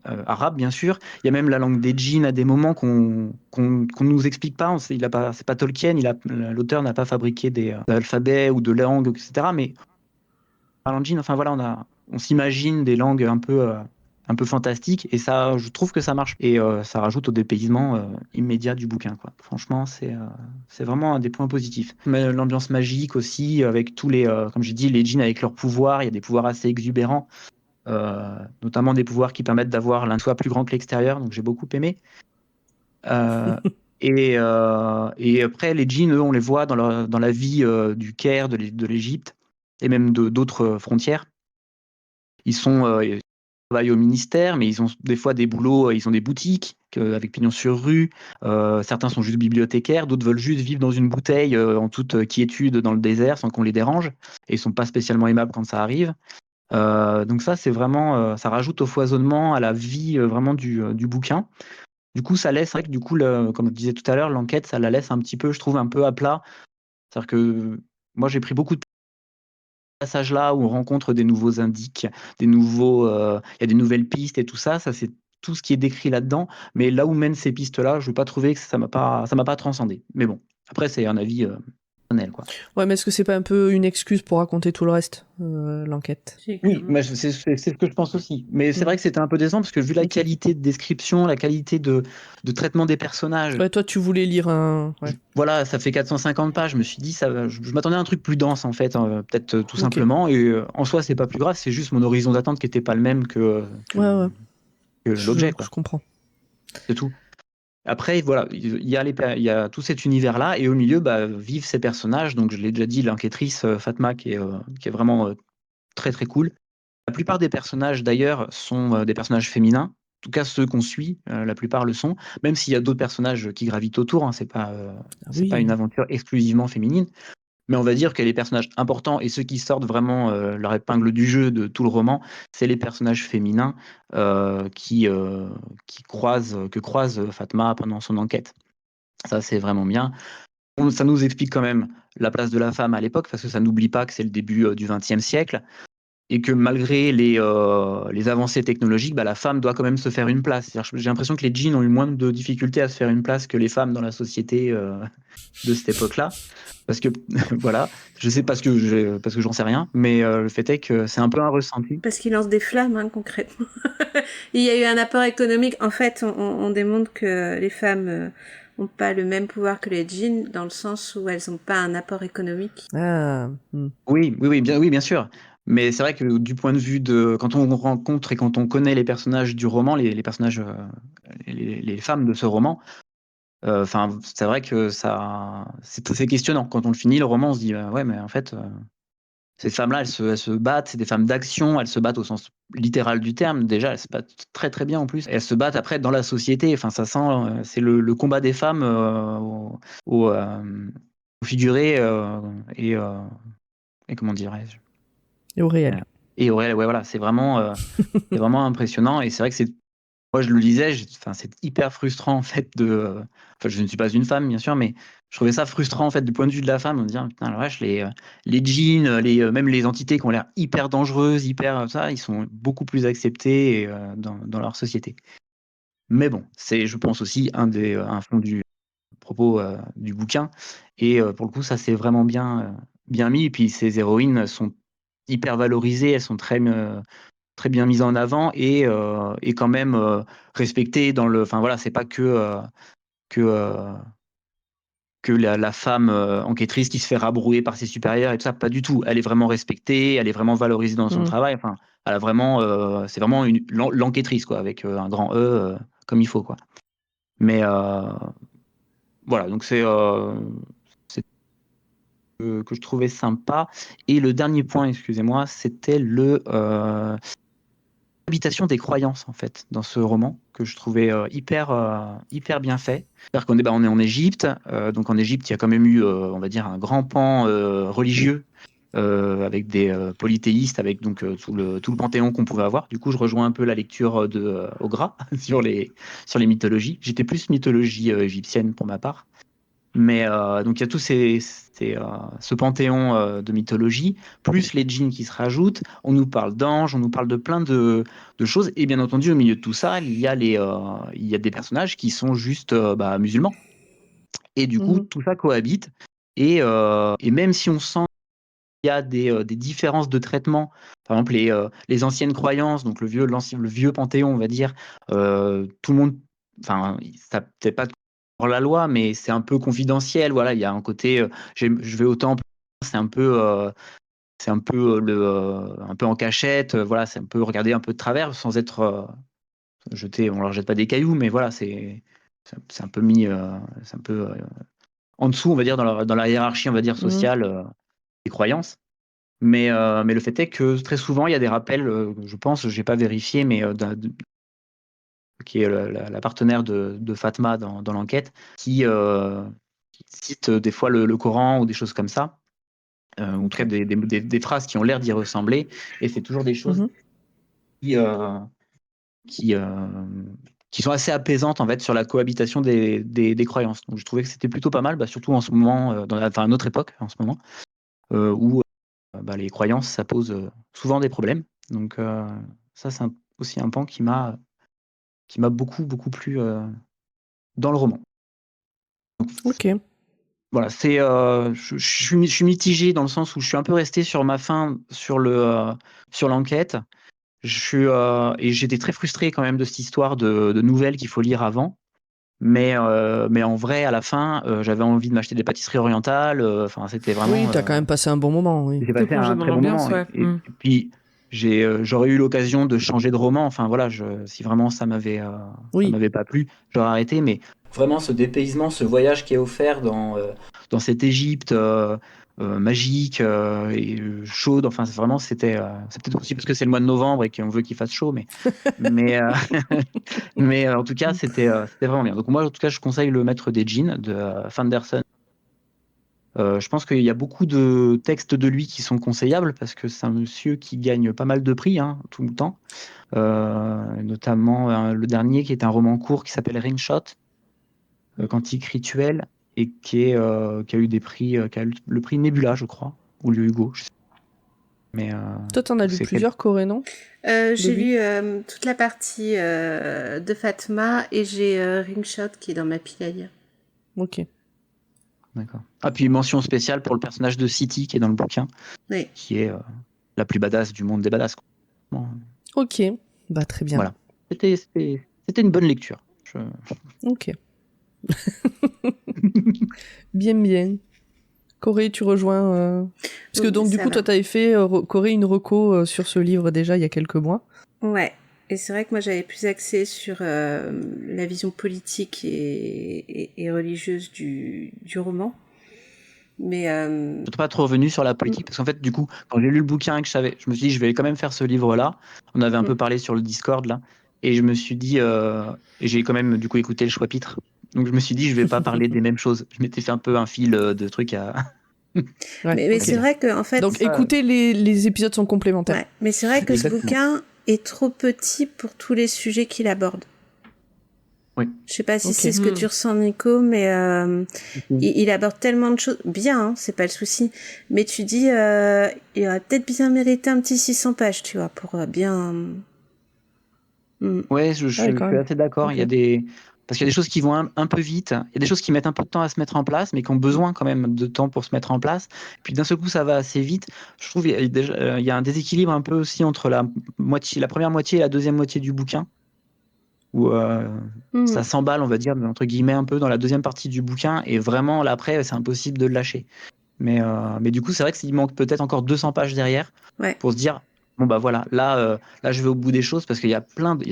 arabe bien sûr. Il y a même la langue des djinns à des moments qu'on nous explique pas. C'est pas Tolkien, l'auteur n'a pas fabriqué d'alphabets ou de langues, etc. Mais parlant de djinns, enfin voilà, on s'imagine des langues un peu fantastiques et ça, je trouve que ça marche et ça rajoute au dépaysement immédiat du bouquin, quoi. Franchement, c'est vraiment un des points positifs. Mais l'ambiance magique aussi, avec tous comme j'ai dit, les djinns avec leurs pouvoirs, il y a des pouvoirs assez exubérants. Notamment des pouvoirs qui permettent d'avoir l'un soit plus grand que l'extérieur, donc j'ai beaucoup aimé. Euh, et après, les djinns, eux, on les voit dans la vie du Caire, de l'Égypte, et même d'autres frontières. Ils travaillent au ministère, mais ils ont des fois des boulots, ils ont des boutiques avec pignon sur rue. Certains sont juste bibliothécaires, d'autres veulent juste vivre dans une bouteille en toute quiétude dans le désert sans qu'on les dérange. Et ils sont pas spécialement aimables quand ça arrive. Donc ça, c'est vraiment, ça rajoute au foisonnement, à la vie vraiment du bouquin. Du coup, ça laisse, c'est vrai que du coup, comme je disais tout à l'heure, l'enquête, ça la laisse un petit peu, je trouve, un peu à plat. C'est-à-dire que moi, j'ai pris beaucoup de passages là où on rencontre des nouveaux indices, il y a des nouvelles pistes et tout ça. Ça, c'est tout ce qui est décrit là-dedans. Mais là où mènent ces pistes-là, je n'ai pas trouvé que ça m'a pas transcendé. Mais bon, après, c'est un avis personnel, quoi. Ouais, mais est-ce que c'est pas un peu une excuse pour raconter tout le reste, l'enquête? Oui, mais c'est ce que je pense aussi. Mais c'est vrai que c'était un peu décevant parce que vu la Ok. qualité de description, la qualité de traitement des personnages, Ouais, toi, tu voulais lire un. Ouais. voilà, ça fait 450 pages. Je me suis dit, je m'attendais à un truc plus dense en fait, peut-être tout Ok. simplement. Et en soi, c'est pas plus grave, c'est juste mon horizon d'attente qui était pas le même Ouais. que l'objet, quoi. Je comprends. C'est tout. Après, voilà, il y a tout cet univers-là, et au milieu, vivent ces personnages. Donc, je l'ai déjà dit, l'enquêtrice Fatma, qui est vraiment très très cool. La plupart des personnages, d'ailleurs, sont des personnages féminins. En tout cas, ceux qu'on suit, la plupart le sont. Même s'il y a d'autres personnages qui gravitent autour, hein, c'est pas Oui. une aventure exclusivement féminine. Mais on va dire que les personnages importants et ceux qui sortent vraiment leur épingle du jeu de tout le roman, c'est les personnages féminins qui croisent Fatma pendant son enquête. Ça, c'est vraiment bien. Ça nous explique quand même la place de la femme à l'époque, parce que ça n'oublie pas que c'est le début du XXe siècle, et que malgré les avancées technologiques, la femme doit quand même se faire une place. J'ai l'impression que les djinns ont eu moins de difficultés à se faire une place que les femmes dans la société de cette époque-là. Parce que, voilà, je sais parce que j'en sais rien, mais le fait est que c'est un peu un ressenti. Parce qu'ils lancent des flammes, concrètement. Il y a eu un apport économique. En fait, on démontre que les femmes n'ont pas le même pouvoir que les djinns, dans le sens où elles n'ont pas un apport économique. Ah. Oui, bien sûr. Mais c'est vrai que du point de vue de quand on rencontre et quand on connaît les personnages du roman, les personnages, les femmes de ce roman, c'est vrai que c'est questionnant. Quand on le finit, le roman, on se dit ouais, mais en fait, ces femmes-là, elles se battent, c'est des femmes d'action, elles se battent au sens littéral du terme. Déjà, elles se battent très très bien en plus. Et elles se battent après dans la société. Enfin, ça sent, c'est le combat des femmes au figuré et comment dirais-je, Et au réel. et ouais, voilà, c'est vraiment impressionnant. Et c'est vrai que moi je le lisais, c'est hyper frustrant en fait je ne suis pas une femme bien sûr, mais je trouvais ça frustrant en fait du point de vue de la femme, de me dire putain la vache, les djinns, même les entités qui ont l'air hyper dangereuses, hyper ça, ils sont beaucoup plus acceptés dans leur société. Mais bon, c'est je pense aussi un fond du propos du bouquin, et pour le coup ça c'est vraiment bien mis. Et puis ces héroïnes sont hyper valorisées, elles sont très bien mises en avant et quand même respectées dans le. Enfin voilà, c'est pas que la femme enquêtrice qui se fait rabrouer par ses supérieurs et tout ça, pas du tout. Elle est vraiment respectée, elle est vraiment valorisée dans son travail. Enfin, elle a vraiment, c'est vraiment l'enquêtrice quoi, avec un grand E comme il faut quoi. Mais voilà, donc c'est que je trouvais sympa. Et le dernier point, excusez-moi, c'était l'habitation des croyances en fait dans ce roman que je trouvais hyper bien fait. C'est-à-dire on est en Égypte, donc en Égypte il y a quand même eu on va dire un grand pan religieux avec des polythéistes, avec donc tout le panthéon qu'on pouvait avoir. Du coup je rejoins un peu la lecture de Ogra sur les mythologies. J'étais plus mythologie égyptienne pour ma part. Mais donc il y a tout ce panthéon de mythologie, plus les djinns qui se rajoutent. On nous parle d'anges, on nous parle de plein de choses. Et bien entendu, au milieu de tout ça, il y a des personnages qui sont juste musulmans. Et du coup, tout ça cohabite. Et même si on sent qu'il y a des différences de traitement, par exemple les anciennes croyances, donc le vieux panthéon, on va dire, tout le monde, enfin, ça peut-être pas pour la loi, mais c'est un peu confidentiel. Voilà, il y a un côté, je vais autant, c'est un peu un peu en cachette. Voilà, c'est un peu regarder un peu de travers sans être jeté. On leur jette pas des cailloux, mais voilà, c'est un peu mis, c'est un peu en dessous, on va dire dans la hiérarchie, on va dire sociale des croyances. Mais le fait est que très souvent il y a des rappels. Je pense, j'ai pas vérifié, mais qui est la partenaire de Fatma dans l'enquête, qui cite des fois le Coran ou des choses comme ça, ou en tout cas des phrases qui ont l'air d'y ressembler, et c'est toujours des choses qui sont assez apaisantes en fait sur la cohabitation des croyances. Donc je trouvais que c'était plutôt pas mal, surtout en ce moment, à notre époque en ce moment, où les croyances ça pose souvent des problèmes. Donc ça c'est aussi un pan qui m'a beaucoup plu dans le roman. Ok. Voilà, je suis mitigé dans le sens où je suis un peu resté sur ma faim sur l'enquête. Et j'étais très frustré quand même de cette histoire de nouvelles qu'il faut lire avant. Mais en vrai, à la fin, j'avais envie de m'acheter des pâtisseries orientales. Enfin, c'était vraiment. Oui, t'as quand même passé un bon moment, oui. J'ai passé un très bon moment. Et puis, j'aurais eu l'occasion de changer de roman. Enfin, voilà, si vraiment ça m'avait pas plu, j'aurais arrêté. Mais vraiment, ce dépaysement, ce voyage qui est offert dans cette Égypte magique et chaude. Enfin, vraiment, c'est peut-être aussi parce que c'est le mois de novembre et qu'on veut qu'il fasse chaud, mais en tout cas, c'était vraiment bien. Donc moi, en tout cas, je conseille Le Maître des Djinns de Fanderson Je pense qu'il y a beaucoup de textes de lui qui sont conseillables parce que c'est un monsieur qui gagne pas mal de prix tout le temps. Notamment le dernier qui est un roman court qui s'appelle Ringshot, Quantique Rituel, et qui a eu des prix, qui a eu le prix Nebula, je crois, ou le Hugo. Je sais. Mais, toi, t'en as lu plusieurs, Corée, non? J'ai lu toute la partie de Fatma et j'ai Ringshot qui est dans ma pile à lire. Ok. D'accord. Ah, puis mention spéciale pour le personnage de City qui est dans le bouquin, Oui. qui est la plus badass du monde des badass. Bon. Ok, bah très bien. Voilà. C'était une bonne lecture. Ok. Bien. Corée, tu rejoins... Parce que Oui, donc du ça coup, va. toi, t'avais fait, Corée, une reco sur ce livre déjà il y a quelques mois. Ouais. Et c'est vrai que moi j'avais plus axé sur la vision politique et religieuse du roman. Mais Je suis pas trop revenu sur la politique parce qu'en fait, du coup, quand j'ai lu le bouquin et que je me suis dit, je vais quand même faire ce livre-là. On avait un peu parlé sur le Discord là, et je me suis dit, et j'ai quand même du coup écouté le chapitre. Donc je me suis dit, je vais pas parler des mêmes choses. Je m'étais fait un peu un fil de trucs à. Ouais, mais ok. c'est vrai que en fait. Donc écoutez, les épisodes sont complémentaires. Ouais. Mais c'est vrai que Exactement. ce bouquin est trop petit pour tous les sujets qu'il aborde. Oui. Je sais pas si Ok. c'est ce que tu ressens, Nico, mais il aborde tellement de choses. Bien, hein, c'est pas le souci. Mais tu dis, il aurait peut-être bien mérité un petit 600 pages, tu vois, pour bien. Ouais, je suis quand même. assez d'accord. Ok. Il y a parce qu'il y a des choses qui vont un peu vite. Il y a des choses qui mettent un peu de temps à se mettre en place, mais qui ont besoin quand même de temps pour se mettre en place. Puis d'un seul coup, ça va assez vite. Je trouve il y a un déséquilibre un peu aussi entre la première moitié et la deuxième moitié du bouquin, où ça s'emballe, on va dire, entre guillemets, un peu dans la deuxième partie du bouquin, et vraiment, là, après, c'est impossible de le lâcher. Mais du coup, c'est vrai qu'il manque peut-être encore 200 pages derrière pour se dire, bon, bah voilà, là, je vais au bout des choses parce qu'il y a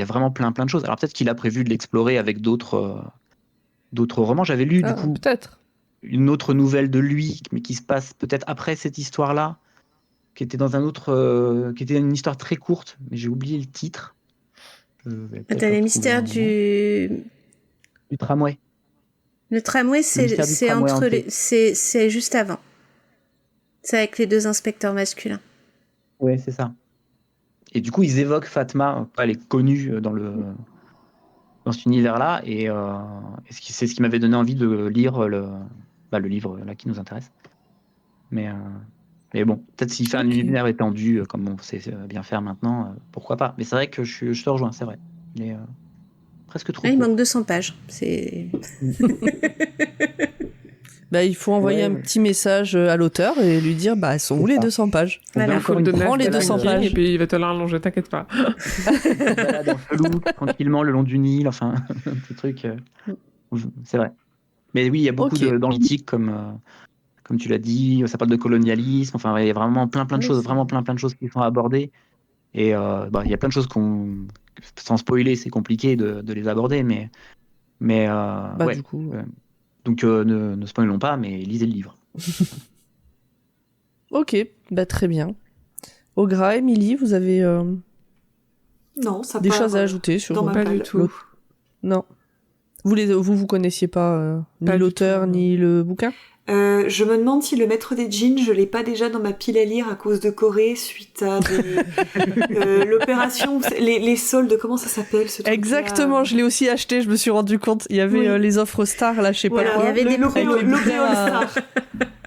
vraiment plein de choses. Alors peut-être qu'il a prévu de l'explorer avec d'autres romans. J'avais lu, du coup, peut-être. une autre nouvelle de lui, mais qui se passe peut-être après cette histoire-là, qui était dans qui était une histoire très courte, mais j'ai oublié le titre. T'as les mystères du tramway. Le tramway, mystère du c'est tramway entre hanté. c'est juste avant. C'est avec les deux inspecteurs masculins. Ouais, c'est ça. Et du coup, ils évoquent Fatma. Elle est connue dans cet univers-là, et c'est ce qui m'avait donné envie de lire le livre là qui nous intéresse. Mais bon, peut-être s'il fait un univers étendu, comme on sait bien faire maintenant, pourquoi pas. Mais c'est vrai que je te rejoins, c'est vrai. Il est presque trop Il court. manque 200 pages. C'est. Bah, il faut envoyer un petit message à l'auteur et lui dire, bah, elles sont où les 200 pages? Voilà. Il faut le donner à Prends les Stephen 200 King, pages. et puis il va te le rallonger, t'inquiète pas. Balade en velours, tranquillement le long du Nil, enfin, ce truc. C'est vrai. Mais oui, il y a beaucoup d'antiques comme tu l'as dit, ça parle de colonialisme, enfin, il y a vraiment plein de choses, vraiment plein de choses qui sont abordées. Et il y a plein de choses sans spoiler, c'est compliqué de les aborder, mais ouais. Du coup. Donc ne spoilons pas, mais lisez le livre. Ok, bah très bien. Ogra, Émilie, vous avez Non, ça des part, choses à ajouter sur dans ma Pas palle. du tout. Non. Vous connaissiez pas ni Pas du l'auteur tout, non. ni le bouquin? Je me demande si le maître des djinns, je l'ai pas déjà dans ma pile à lire à cause de Corée suite à l'opération, les soldes, comment ça s'appelle ce truc-là? Exactement, je l'ai aussi acheté, je me suis rendu compte. Il y avait les offres stars, là, je sais Voilà, pas quoi. Il y avait des l'Opéra All-Star.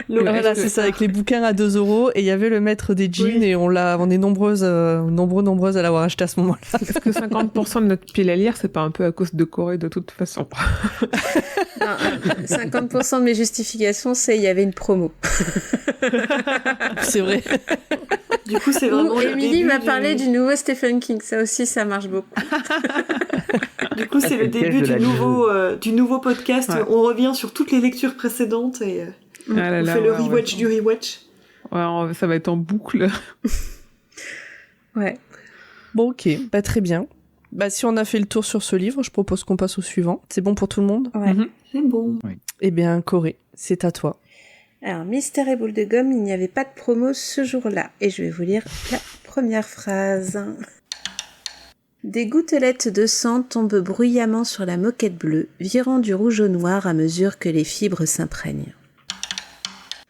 Voilà, c'est ça, avec les bouquins à 2€, et il y avait le maître des jeans, et on est nombreuses à l'avoir acheté à ce moment-là. Est-ce que 50% de notre pile à lire, c'est pas un peu à cause de Corée de toute façon? Non, 50% de mes justifications, c'est il y avait une promo. C'est vrai. Du coup, c'est vraiment le Émilie début m'a parlé du nouveau Stephen King, ça aussi, ça marche beaucoup. Du coup, c'est le début du nouveau podcast. Ouais. On revient sur toutes les lectures précédentes et on fait le rewatch du rewatch. Ouais, ça va être en boucle. Ouais. Bon, ok, bah très bien. Bah si on a fait le tour sur ce livre, je propose qu'on passe au suivant. C'est bon pour tout le monde? Ouais. C'est bon. Oui. Eh bien, Corée, c'est à toi. Alors, Mystère et boule de gomme, il n'y avait pas de promo ce jour-là. Et je vais vous lire la première phrase. Des gouttelettes de sang tombent bruyamment sur la moquette bleue, virant du rouge au noir à mesure que les fibres s'imprègnent.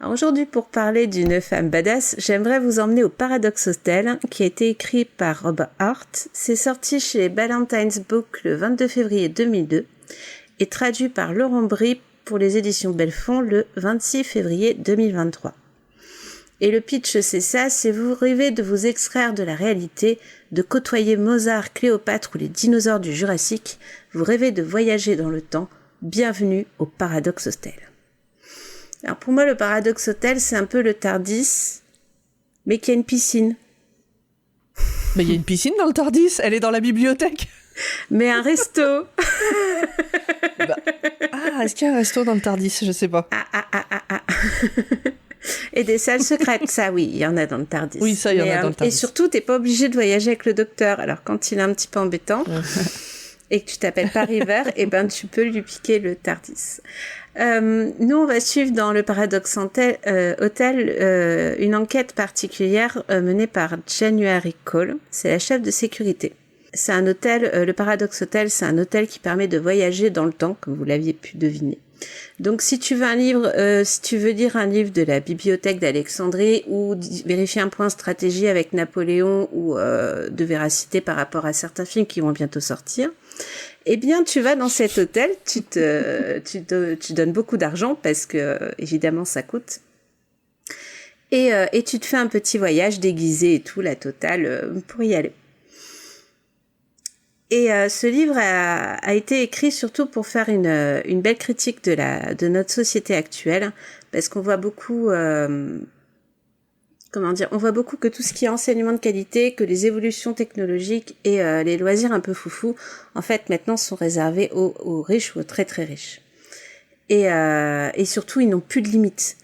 Alors aujourd'hui, pour parler d'une femme badass, j'aimerais vous emmener au Paradox Hotel, qui a été écrit par Rob Hart. C'est sorti chez Ballantines Book le 22 février 2002 et traduit par Laurent Brie pour les éditions Belfond le 26 février 2023. Et le pitch, c'est ça, c'est vous rêvez de vous extraire de la réalité, de côtoyer Mozart, Cléopâtre ou les dinosaures du Jurassique, vous rêvez de voyager dans le temps, bienvenue au Paradox Hotel. Alors pour moi, le Paradox Hotel, c'est un peu le Tardis, mais qui a une piscine. Mais il y a une piscine dans le Tardis, elle est dans la bibliothèque. Mais un resto. Est-ce qu'il y a un resto dans le Tardis? Je sais pas. Et des salles secrètes, ça oui, il y en a dans le Tardis. Oui, ça, il y en a dans le Tardis. Et surtout, t'es pas obligé de voyager avec le docteur. Alors quand il est un petit peu embêtant et que tu t'appelles pas River, et ben tu peux lui piquer le Tardis. Nous, on va suivre dans le Paradox Hotel une enquête particulière menée par January Cole. C'est la chef de sécurité. C'est un hôtel, le Paradox Hotel, c'est un hôtel qui permet de voyager dans le temps, comme vous l'aviez pu deviner. Donc si tu veux un livre, si tu veux lire un livre de la bibliothèque d'Alexandrie ou vérifier un point stratégie avec Napoléon ou de véracité par rapport à certains films qui vont bientôt sortir, eh bien tu vas dans cet hôtel, tu donnes beaucoup d'argent parce que évidemment ça coûte. Et tu te fais un petit voyage déguisé et tout, la totale, pour y aller. Et ce livre a été écrit surtout pour faire une belle critique de notre société actuelle, parce qu'on voit beaucoup, on voit beaucoup que tout ce qui est enseignement de qualité, que les évolutions technologiques et les loisirs un peu foufou, en fait maintenant sont réservés aux riches ou aux très très riches. Et surtout ils n'ont plus de limites.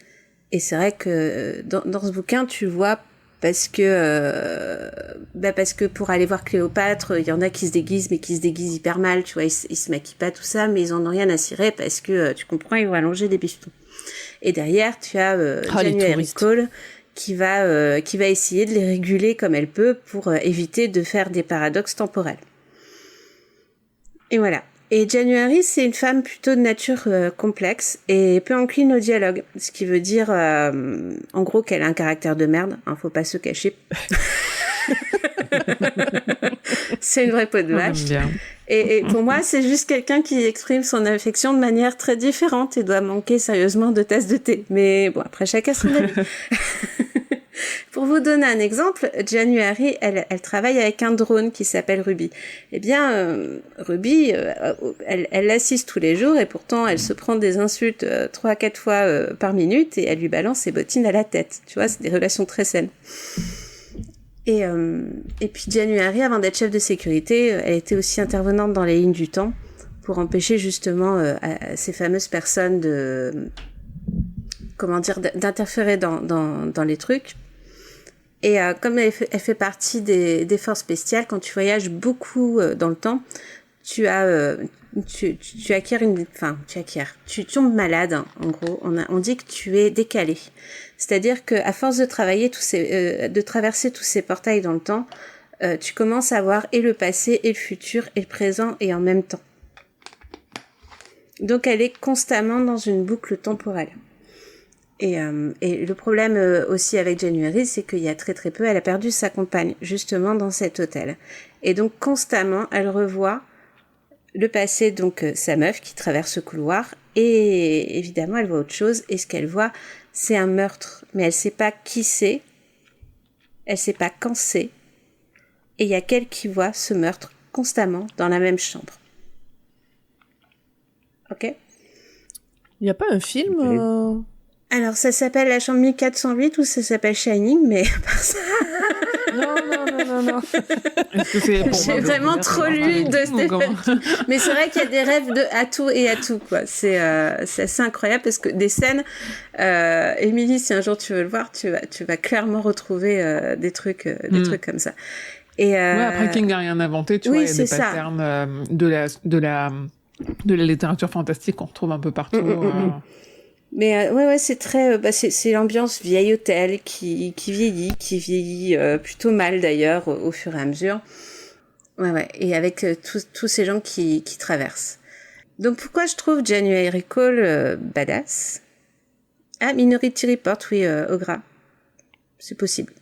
Et c'est vrai que dans ce bouquin tu vois parce que pour aller voir Cléopâtre, il y en a qui se déguisent, mais qui se déguisent hyper mal, tu vois, ils se maquillent pas, tout ça, mais ils en ont rien à cirer parce que, tu comprends, ils vont allonger des bistons. Et derrière, tu as January Cole qui va essayer de les réguler comme elle peut pour éviter de faire des paradoxes temporels. Et voilà. Et January, c'est une femme plutôt de nature complexe et peu encline au dialogue, ce qui veut dire, en gros, qu'elle a un caractère de merde, hein, faut pas se cacher. C'est une vraie peau de vache. Et pour moi, c'est juste quelqu'un qui exprime son affection de manière très différente et doit manquer sérieusement de tasses de thé. Mais bon, après, chacun son avis. Pour vous donner un exemple, January, elle travaille avec un drone qui s'appelle Ruby. Eh bien, Ruby, elle l'assiste tous les jours et pourtant, elle se prend des insultes 3 à 4 fois par minute et elle lui balance ses bottines à la tête. Tu vois, c'est des relations très saines. Et puis January, avant d'être chef de sécurité, elle était aussi intervenante dans les lignes du temps pour empêcher justement ces fameuses personnes d'interférer dans les trucs. Et comme elle fait partie des forces spéciales, quand tu voyages beaucoup dans le temps, tu tombes malade, hein, en gros. On dit que tu es décalé. C'est-à-dire que à force de travailler de traverser tous ces portails dans le temps, tu commences à voir et le passé et le futur et le présent et en même temps. Donc elle est constamment dans une boucle temporelle. Et le problème aussi avec January, c'est qu'il y a très très peu, elle a perdu sa compagne justement dans cet hôtel. Et donc constamment, elle revoit le passé, donc sa meuf qui traverse le couloir, et évidemment elle voit autre chose, et ce qu'elle voit, c'est un meurtre. Mais elle sait pas qui c'est, elle sait pas quand c'est, et il y a qu'elle qui voit ce meurtre constamment dans la même chambre. Ok ? Il y a pas un film Alors, ça s'appelle La chambre 1408 ou ça s'appelle Shining, mais à part ça... Non. Est-ce que c'est J'ai vraiment trop lu de Stephen King. Mais c'est vrai qu'il y a des rêves à tout et à tout, quoi. C'est assez incroyable parce que des scènes... Émilie, si un jour tu veux le voir, tu vas clairement retrouver des trucs comme ça. Et ouais, après King n'a rien inventé, tu vois, il y a des patterns de la littérature fantastique qu'on retrouve un peu partout. Mais ouais, c'est très, c'est l'ambiance vieil hôtel qui vieillit plutôt mal d'ailleurs au fur et à mesure. Ouais, et avec tous ces gens qui traversent. Donc pourquoi je trouve January Cole badass ? Ah, Minority Report, oui, Ogra. C'est possible.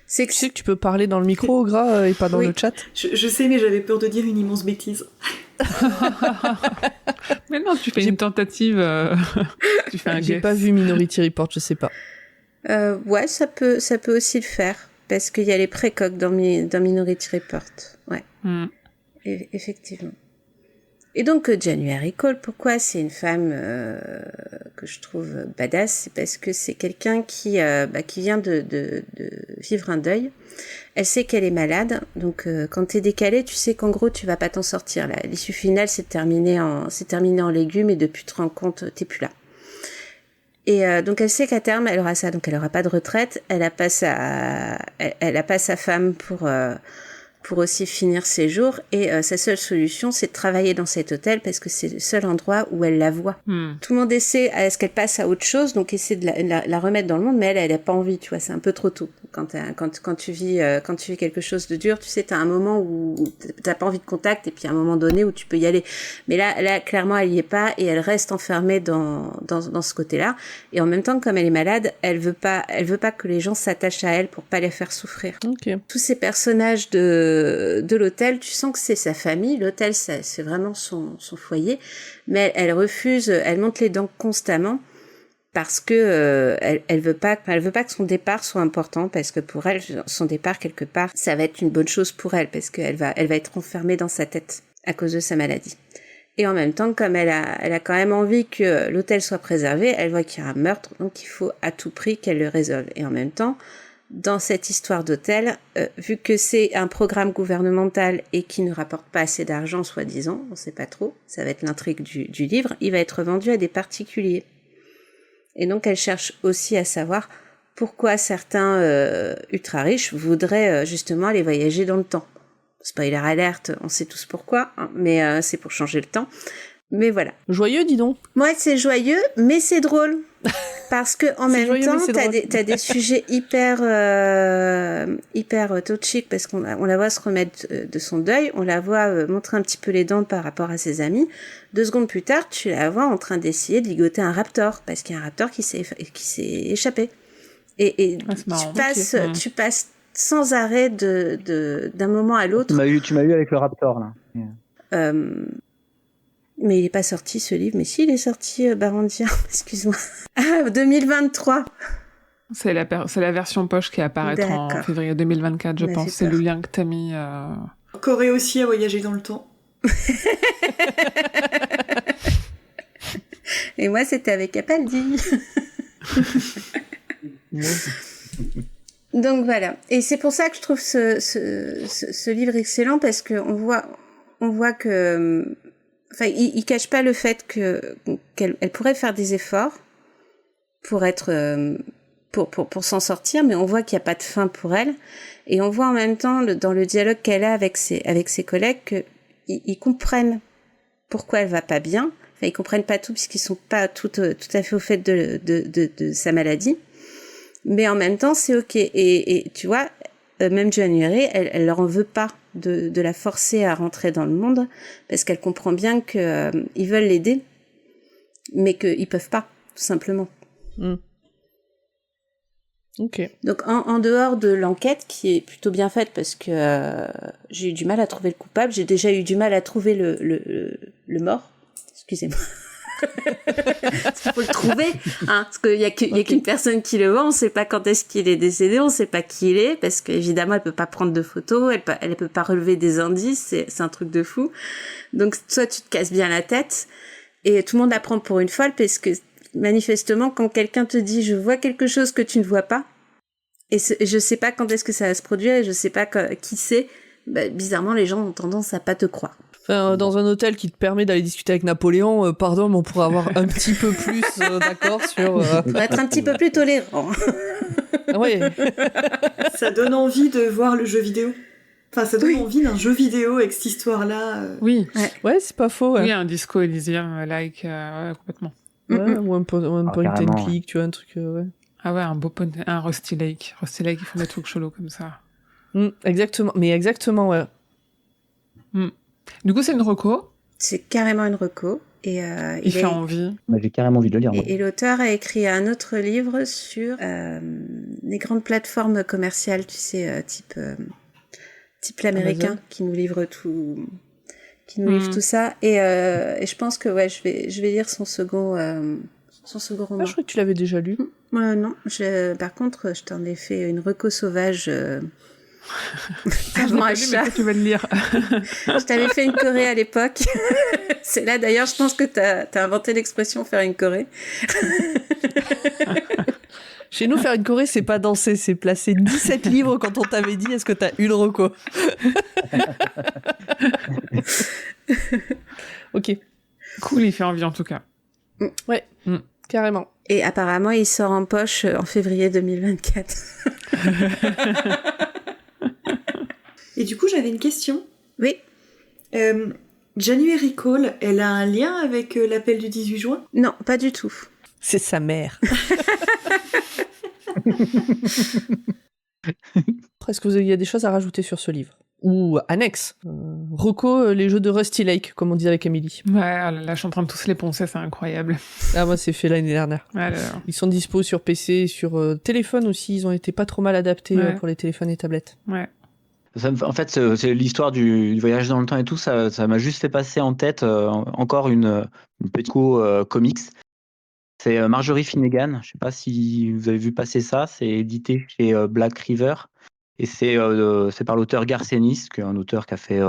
Tu sais que tu peux parler dans le micro, Gras, et pas dans Oui. le chat. Je sais, mais j'avais peur de dire une immense bêtise. Mais non, tu fais une tentative. Tu fais un J'ai guess. pas vu Minority Report, je sais pas. Ouais, ça peut aussi le faire. Parce qu'il y a les précoques dans Minority Report. Ouais. Effectivement. Et donc, January Cole, pourquoi c'est une femme que je trouve badass? C'est parce que c'est quelqu'un qui vient de vivre un deuil. Elle sait qu'elle est malade, donc quand t'es décalé, tu sais qu'en gros, tu vas pas t'en sortir. Là. L'issue finale, c'est terminé en légumes, et depuis tu te rends compte, t'es plus là. Et donc elle sait qu'à terme, elle aura ça, donc elle aura pas de retraite. Elle a pas sa femme pour aussi finir ses jours, et sa seule solution, c'est de travailler dans cet hôtel parce que c'est le seul endroit où elle la voit. Tout le monde essaie à ce qu'elle passe à autre chose, donc essaie de la remettre dans le monde, mais elle a pas envie, tu vois, c'est un peu trop tôt. Quand tu vis quelque chose de dur, tu sais, t'as un moment où t'as pas envie de contact, et puis un moment donné où tu peux y aller. Mais là, clairement, elle y est pas, et elle reste enfermée dans ce côté-là. Et en même temps, comme elle est malade, elle veut pas que les gens s'attachent à elle pour pas les faire souffrir. Ok. Tous ces personnages de l'hôtel, tu sens que c'est sa famille. L'hôtel, c'est vraiment son foyer. Mais elle refuse, elle monte les dents constamment parce que elle veut pas que son départ soit important, parce que pour elle, son départ quelque part, ça va être une bonne chose pour elle, parce qu'elle va être enfermée dans sa tête à cause de sa maladie. Et en même temps, comme elle a quand même envie que l'hôtel soit préservé, elle voit qu'il y a un meurtre, donc il faut à tout prix qu'elle le résolve. Et en même temps, dans cette histoire d'hôtel, vu que c'est un programme gouvernemental et qui ne rapporte pas assez d'argent, soi-disant, on sait pas trop, ça va être l'intrigue du livre, il va être vendu à des particuliers. Et donc elle cherche aussi à savoir pourquoi certains ultra riches voudraient justement aller voyager dans le temps. Spoiler alerte, on sait tous pourquoi, hein, mais c'est pour changer le temps. Mais voilà. Joyeux, dis donc. Moi, c'est joyeux, mais c'est drôle. Parce que en même joyeux, temps, mais t'as des sujets hyper touchy, parce qu'on la voit se remettre de son deuil, on la voit montrer un petit peu les dents par rapport à ses amis. 2 secondes plus tard, tu la vois en train d'essayer de ligoter un raptor, parce qu'il y a un raptor qui s'est échappé. Et c'est marrant. tu passes sans arrêt d'un moment à l'autre. Tu m'as eu avec le Raptor, là. Mais il est pas sorti, ce livre. Mais si, il est sorti, Barandia. Excuse-moi. Ah, 2023. C'est la version poche qui apparaît en D'accord. février 2024, je Bah, pense. c'est C'est peur. le lien que t'as mis. Corée aussi a voyagé dans le temps. Et moi, c'était avec Capaldi. Donc voilà. Et c'est pour ça que je trouve ce livre excellent, parce que on voit que, enfin, il cache pas le fait qu'elle pourrait faire des efforts pour être, pour s'en sortir, mais on voit qu'il n'y a pas de fin pour elle. Et on voit en même temps, dans le dialogue qu'elle a avec ses collègues, qu'ils comprennent pourquoi elle va pas bien. Enfin, ils comprennent pas tout, puisqu'ils sont pas tout à fait au fait de sa maladie. Mais en même temps, c'est ok. Et tu vois, même January, elle leur en veut pas de la forcer à rentrer dans le monde, parce qu'elle comprend bien que ils veulent l'aider, mais qu'ils peuvent pas, tout simplement. Ok. Donc en dehors de l'enquête, qui est plutôt bien faite, parce que j'ai eu du mal à trouver le coupable, j'ai déjà eu du mal à trouver le mort. Excusez-moi. Il faut le trouver, hein, parce qu'il y a qu'une personne qui le voit, on sait pas quand est-ce qu'il est décédé, on sait pas qui il est, parce qu'évidemment elle peut pas prendre de photos, elle peut pas relever des indices, c'est un truc de fou. Donc soit tu te casses bien la tête, et tout le monde la prend pour une folle, parce que manifestement quand quelqu'un te dit je vois quelque chose que tu ne vois pas, et je sais pas quand est-ce que ça va se produire, et je sais pas qui c'est, bah, bizarrement les gens ont tendance à pas te croire. Enfin, dans un hôtel qui te permet d'aller discuter avec Napoléon, pardon, mais on pourrait avoir un petit peu plus d'accord sur... Faut être un petit peu plus tolérant. Ouais. Ça donne envie de voir le jeu vidéo. Enfin, ça donne envie d'un jeu vidéo avec cette histoire-là. Oui. Ouais, c'est pas faux. Ouais. Oui, un Disco Elysium, ouais, complètement. Ouais, ou un point and click, tu vois, un truc... ouais. Ah ouais, un Rusty Lake. Rusty Lake, ils font des trucs chelous comme ça. Exactement, mais exactement, ouais. Du coup, c'est une reco. C'est carrément une reco. Et Il fait envie. Bah, j'ai carrément envie de le lire. moi. et l'auteur a écrit un autre livre sur les grandes plateformes commerciales, tu sais, type l'américain, Amazon. qui nous livre tout, tout ça. Et je pense que ouais, je vais lire son second roman. Ah, je crois que tu l'avais déjà lu. Non, par contre, je t'en ai fait une reco sauvage. Avant Mais achat. toi, tu vas le lire. Je t'avais fait une choré à l'époque. C'est là d'ailleurs, je pense que t'as inventé l'expression faire une choré. Chez nous, faire une choré, c'est pas danser, c'est placer 17 livres quand on t'avait dit est-ce que t'as une reco. Ok, Cool, il fait envie en tout cas. carrément. Et apparemment, il sort en poche en février 2024. Et du coup, j'avais une question. Oui. January Call, elle a un lien avec l'appel du 18 juin? Non, pas du tout. C'est sa mère. Est-ce qu'il y a des choses à rajouter sur ce livre? Ou annexe. Reco, les jeux de Rusty Lake, comme on dit avec Emily. Ouais, oh là, là, je suis en train de tous les poncer, c'est incroyable. Ah, moi, c'est fait l'année dernière. Ouais, là. Ils sont dispo sur PC, sur téléphone aussi. Ils ont été pas trop mal adaptés Ouais. pour les téléphones et tablettes. Ouais. En fait, c'est l'histoire du voyage dans le temps et tout, ça m'a juste fait passer en tête encore une petite comics. C'est Marjorie Finnegan. Je sais pas si vous avez vu passer ça. C'est édité chez Black River et c'est par l'auteur Garcenis, qui est un auteur qui a fait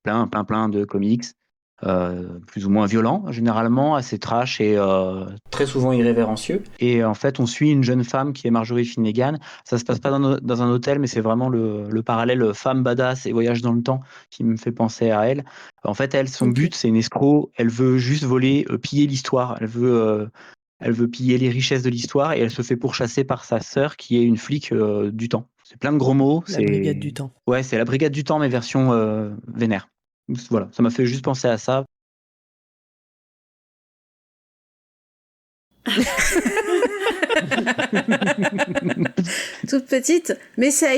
plein de comics, plus ou moins violents, généralement assez trash et Très souvent irrévérencieux. et en fait, on suit une jeune femme qui est Marjorie Finnegan. Ça se passe pas dans un hôtel, mais c'est vraiment le parallèle femme badass et voyage dans le temps qui me fait penser à elle. En fait, elle, son Ok. but, c'est une escroc. Elle veut juste voler, piller l'histoire. Elle veut piller les richesses de l'histoire et elle se fait pourchasser par sa sœur qui est une flic du temps. C'est plein de gros mots. La brigade du temps. Ouais, c'est la brigade du temps, mais version vénère. Voilà, ça m'a fait juste penser à ça. Toute petite, mais ça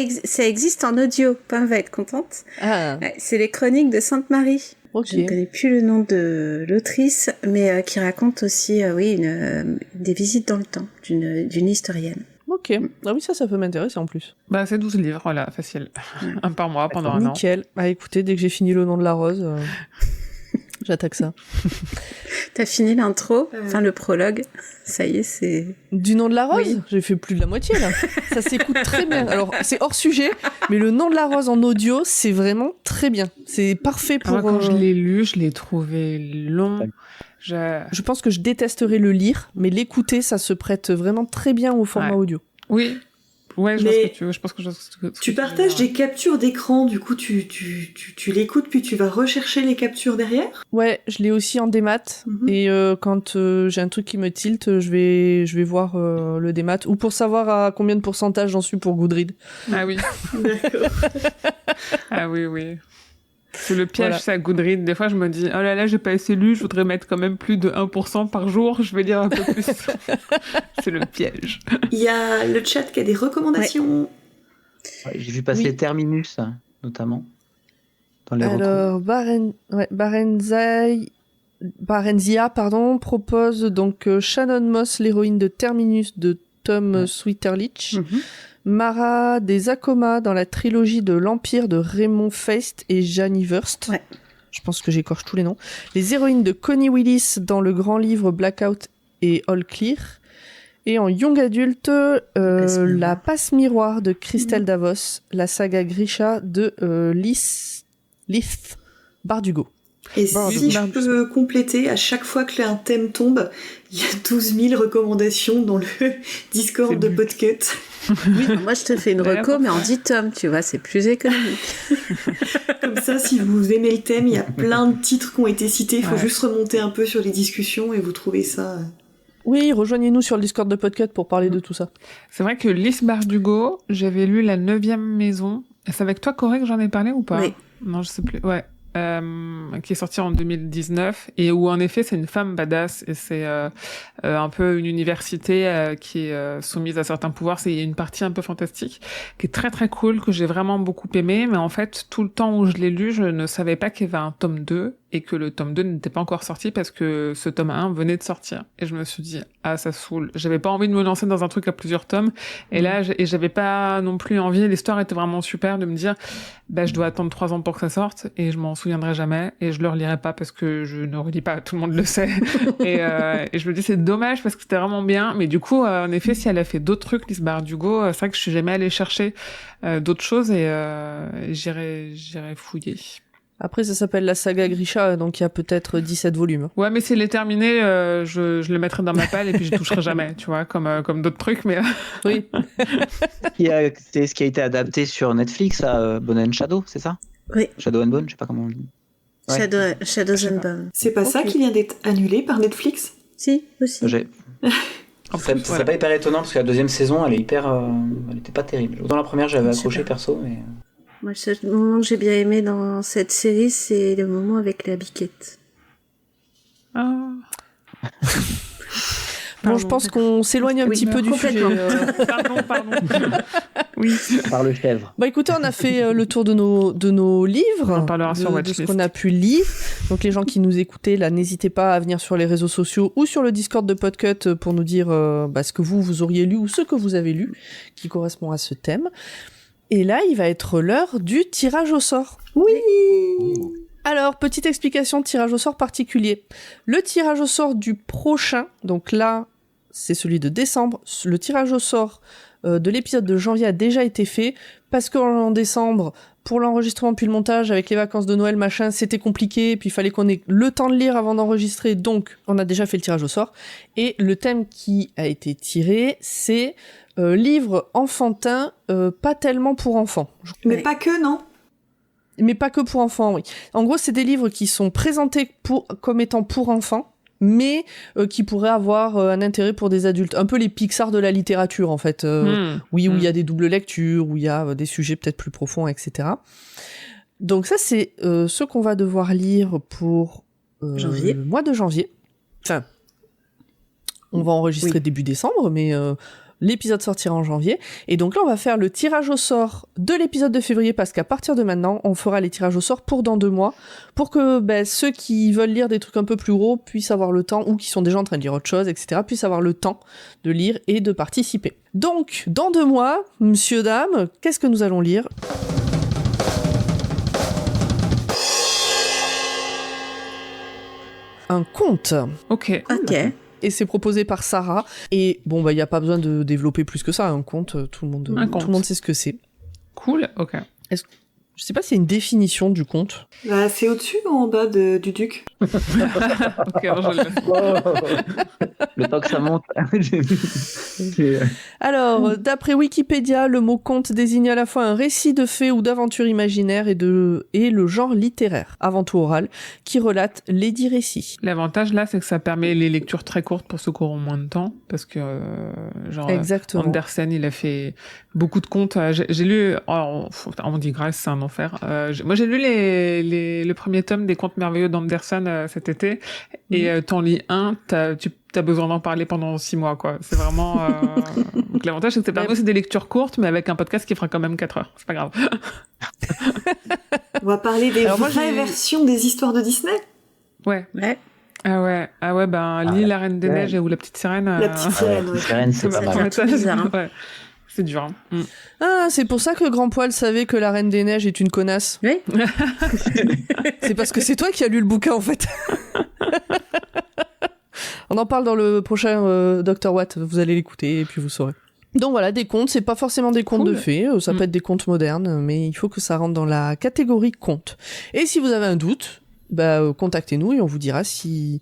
existe en audio. Pam va être contente. Ah, Ouais, c'est les chroniques de Sainte-Marie. ok. Je ne connais plus le nom de l'autrice, mais qui raconte aussi, des visites dans le temps d'une historienne. Ok. Ah oui, ça peut m'intéresser en plus. Bah, c'est 12 livres, voilà, facile. Un par mois pendant un an. Nickel. Bah écoutez, dès que j'ai fini Le Nom de la Rose, j'attaque ça. T'as fini l'intro, enfin le prologue. Ça y est, c'est... Du Nom de la Rose Oui. J'ai fait plus de la moitié là. Ça s'écoute très bien. Alors, c'est hors sujet, mais Le Nom de la Rose en audio, c'est vraiment très bien. C'est parfait pour... Moi, quand je l'ai lu, je l'ai trouvé long. Je pense que je détesterais le lire, mais l'écouter, ça se prête vraiment très bien au format Ouais. audio. Oui. Ouais, je Mais vois ce que tu veux. Je pense que je vois ce que Tu veux partages dire. des captures d'écran, du coup tu l'écoutes puis tu vas rechercher les captures derrière? Ouais, je l'ai aussi en démat. Mhm. Et quand j'ai un truc qui me tilte, je vais voir le démat. Ou pour savoir à combien de pourcentage j'en suis pour Goodread. Ah oui. D'accord. Ah oui, oui. C'est le piège, Voilà. c'est à Goodreads. Des fois, je me dis, oh là là, j'ai pas assez lu, je voudrais mettre quand même plus de 1% par jour, je vais lire un peu plus. C'est le piège. Il y a le chat qui a des recommandations. Ouais, j'ai vu passer Oui. Terminus, notamment, dans les Alors, Barenzia, propose donc Shannon Moss, l'héroïne de Terminus de Tom Sweeterlich. Mhm. Mara des Akoma dans la trilogie de l'Empire de Raymond Feist et Janie Wurst. Ouais. Je pense que j'écorche tous les noms. Les héroïnes de Connie Willis dans le grand livre Blackout et All Clear. Et en young adulte, Passe-miroir. la Passe-Miroir de Christelle Davos, la saga Grisha de Lith Bardugo. Et Bon, si je donc, peux compléter, à chaque fois que un thème tombe, il y a 12 000 recommandations dans le Discord C'est de bu. Podcut. Moi, je te fais une Voilà reco, pour mais en ça. 10 tomes, tu vois, c'est plus économique. Comme ça, si vous aimez le thème, il y a plein de titres qui ont été cités. Il faut Ouais. juste remonter un peu sur les discussions et vous trouvez ça. Oui, rejoignez-nous sur le Discord de Podcut pour parler de tout ça. C'est vrai que Lys Bardugo, j'avais lu La 9e maison. C'est avec toi, Corée, que j'en ai parlé ou pas? Oui. Non, je sais plus. Ouais. Qui est sorti en 2019 et où en effet c'est une femme badass et c'est un peu une université qui est soumise à certains pouvoirs. C'est une partie un peu fantastique qui est très très cool, que j'ai vraiment beaucoup aimé, mais en fait tout le temps où je l'ai lu je ne savais pas qu'il y avait un tome 2 et que le tome 2 n'était pas encore sorti parce que ce tome 1 venait de sortir. Et je me suis dit, ah, ça saoule. J'avais pas envie de me lancer dans un truc à plusieurs tomes. Et là, j'avais pas non plus envie. L'histoire était vraiment super de me dire, je dois attendre 3 ans pour que ça sorte et je m'en souviendrai jamais et je le relirai pas parce que je ne relis pas. Tout le monde le sait. et je me dis, c'est dommage parce que c'était vraiment bien. Mais du coup, en effet, si elle a fait d'autres trucs, Lise Bardugo, c'est vrai que je suis jamais allée chercher d'autres choses et j'irai fouiller. Après, ça s'appelle la saga Grisha, donc il y a peut-être 17 volumes. Ouais, mais s'il est terminé, je le mettrai dans ma palle et puis je toucherai jamais, tu vois, comme d'autres trucs, mais... Oui. C'est ce qui a été adapté sur Netflix, à Bone and Shadow, c'est ça? Oui. Shadow and Bone, je sais pas comment on le dit. Ouais. Shadows and Bone. C'est pas ça qui vient d'être annulé par Netflix? Si, aussi. Ça serait pas hyper étonnant parce que la deuxième saison, elle était pas terrible. Autant la première, j'avais accroché perso, mais... Moi, le seul moment que j'ai bien aimé dans cette série, c'est le moment avec la biquette. Ah. Bon, je pense qu'on s'éloigne un petit peu du sujet. Pardon. Oui. Par le chèvre. Écoutez, on a fait le tour de nos livres, On parlera sur de Watchlist. ce qu'on a pu lire. Donc les gens qui nous écoutaient, là, n'hésitez pas à venir sur les réseaux sociaux ou sur le Discord de Podcut pour nous dire ce que vous auriez lu ou ce que vous avez lu qui correspond à ce thème. Et là, il va être l'heure du tirage au sort. Oui. Alors, petite explication de tirage au sort particulier. Le tirage au sort du prochain, donc là, c'est celui de décembre. Le tirage au sort de l'épisode de janvier a déjà été fait, parce qu'en décembre, pour l'enregistrement puis le montage, avec les vacances de Noël, machin, c'était compliqué, puis il fallait qu'on ait le temps de lire avant d'enregistrer, donc on a déjà fait le tirage au sort. Et le thème qui a été tiré, c'est livre enfantin, pas tellement pour enfants. Mais pas que, non? Mais pas que pour enfants, oui. En gros, c'est des livres qui sont présentés comme étant pour enfants, mais qui pourraient avoir un intérêt pour des adultes. Un peu les Pixar de la littérature, en fait. Où il y a des doubles lectures, où il y a des sujets peut-être plus profonds, etc. Donc ça, c'est ce qu'on va devoir lire pour Janvier. le mois de janvier. Enfin, on va enregistrer début décembre, mais... l'épisode sortira en janvier. Et donc là, on va faire le tirage au sort de l'épisode de février, parce qu'à partir de maintenant, on fera les tirages au sort pour dans 2 mois, pour que ceux qui veulent lire des trucs un peu plus gros puissent avoir le temps, ou qui sont déjà en train de lire autre chose, etc., puissent avoir le temps de lire et de participer. Donc, dans 2 mois, monsieur, dame, qu'est-ce que nous allons lire ? Un conte. Ok. Et c'est proposé par Sarah. Et bon, il n'y a pas besoin de développer plus que ça. Un conte, tout le monde sait ce que c'est. Cool, ok. Je sais pas s'il y a une définition du conte. C'est au-dessus ou en bas du duc? Ok, alors je le laisse. Le temps que ça monte. Alors, d'après Wikipédia, le mot conte désigne à la fois un récit de faits ou d'aventures imaginaires et le genre littéraire, avant tout oral, qui relate lesdits récits. L'avantage là, c'est que ça permet les lectures très courtes pour ceux qui auront moins de temps, parce que Exactement. Andersen, il a fait beaucoup de contes. J'ai lu, on digresse, c'est un enfer. Moi, j'ai lu le premier tome des Contes merveilleux d'Andersen cet été, et t'en lis un, t'as besoin d'en parler pendant 6 mois, quoi. C'est vraiment... Donc l'avantage, c'est que ça permet aussi des lectures courtes, mais avec un podcast qui fera quand même 4 heures. C'est pas grave. On va parler des vraies versions des histoires de Disney. Ouais. Ah ouais, lis La Reine des Neiges ou La Petite Sirène. La Petite Sirène, La Petite Sirène, c'est pas mal. C'est bizarre, hein. Ouais. C'est dur, hein. Ah, c'est pour ça que Grand Poil savait que la Reine des Neiges est une connasse. Oui. C'est parce que c'est toi qui as lu le bouquin, en fait. On en parle dans le prochain Dr. Watt, vous allez l'écouter et puis vous saurez. Donc voilà, des contes, c'est pas forcément des contes de fées, ça peut être des contes modernes, mais il faut que ça rentre dans la catégorie contes. Et si vous avez un doute, contactez-nous et on vous dira si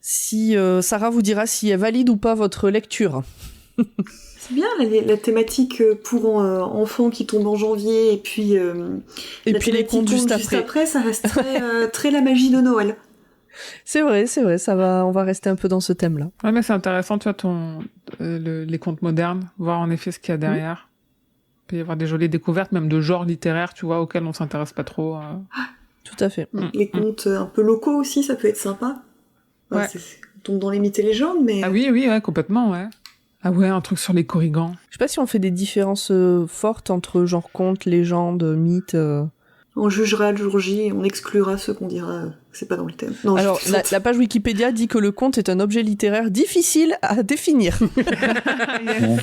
Sarah vous dira si elle valide ou pas votre lecture. C'est bien la thématique pour enfants qui tombe en janvier et puis les contes juste après. Ça reste très la magie de Noël. C'est vrai, on va rester un peu dans ce thème-là. Ouais, mais c'est intéressant, tu vois, les contes modernes, voir en effet ce qu'il y a derrière. Il peut y avoir des jolies découvertes, même de genres littéraires, tu vois, auxquels on s'intéresse pas trop. Tout à fait. Les contes un peu locaux aussi, ça peut être sympa. Ouais. On tombe dans les mythes et légendes, mais... Ah oui, ouais, complètement, ouais. Ah ouais, un truc sur les korrigans. Je sais pas si on fait des différences fortes entre genre contes, légendes, mythes... On jugera le jour J et on exclura ceux qu'on dira que c'est pas dans le thème. Non, Alors, la page Wikipédia dit que le conte est un objet littéraire difficile à définir.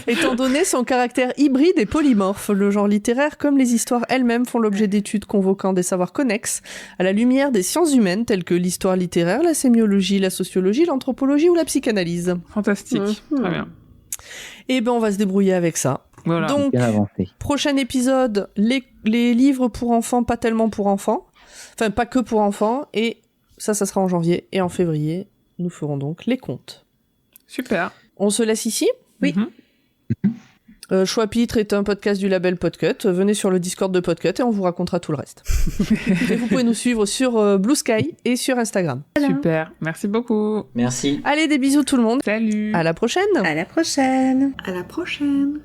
Étant donné son caractère hybride et polymorphe, le genre littéraire comme les histoires elles-mêmes font l'objet d'études convoquant des savoirs connexes à la lumière des sciences humaines telles que l'histoire littéraire, la sémiologie, la sociologie, l'anthropologie ou la psychanalyse. Fantastique, très bien. Et ben on va se débrouiller avec ça. Voilà. Donc, Bien avancé. prochain épisode, les livres pour enfants, pas tellement pour enfants. Enfin, pas que pour enfants. Et ça sera en janvier. Et en février, nous ferons donc les contes. Super. On se laisse ici ? Oui. Choix-Pitre est un podcast du label Podcut. Venez sur le Discord de Podcut et on vous racontera tout le reste. Et vous pouvez nous suivre sur Blue Sky et sur Instagram. Super. Merci beaucoup. Merci. Allez, des bisous tout le monde. Salut. À la prochaine. À la prochaine. À la prochaine.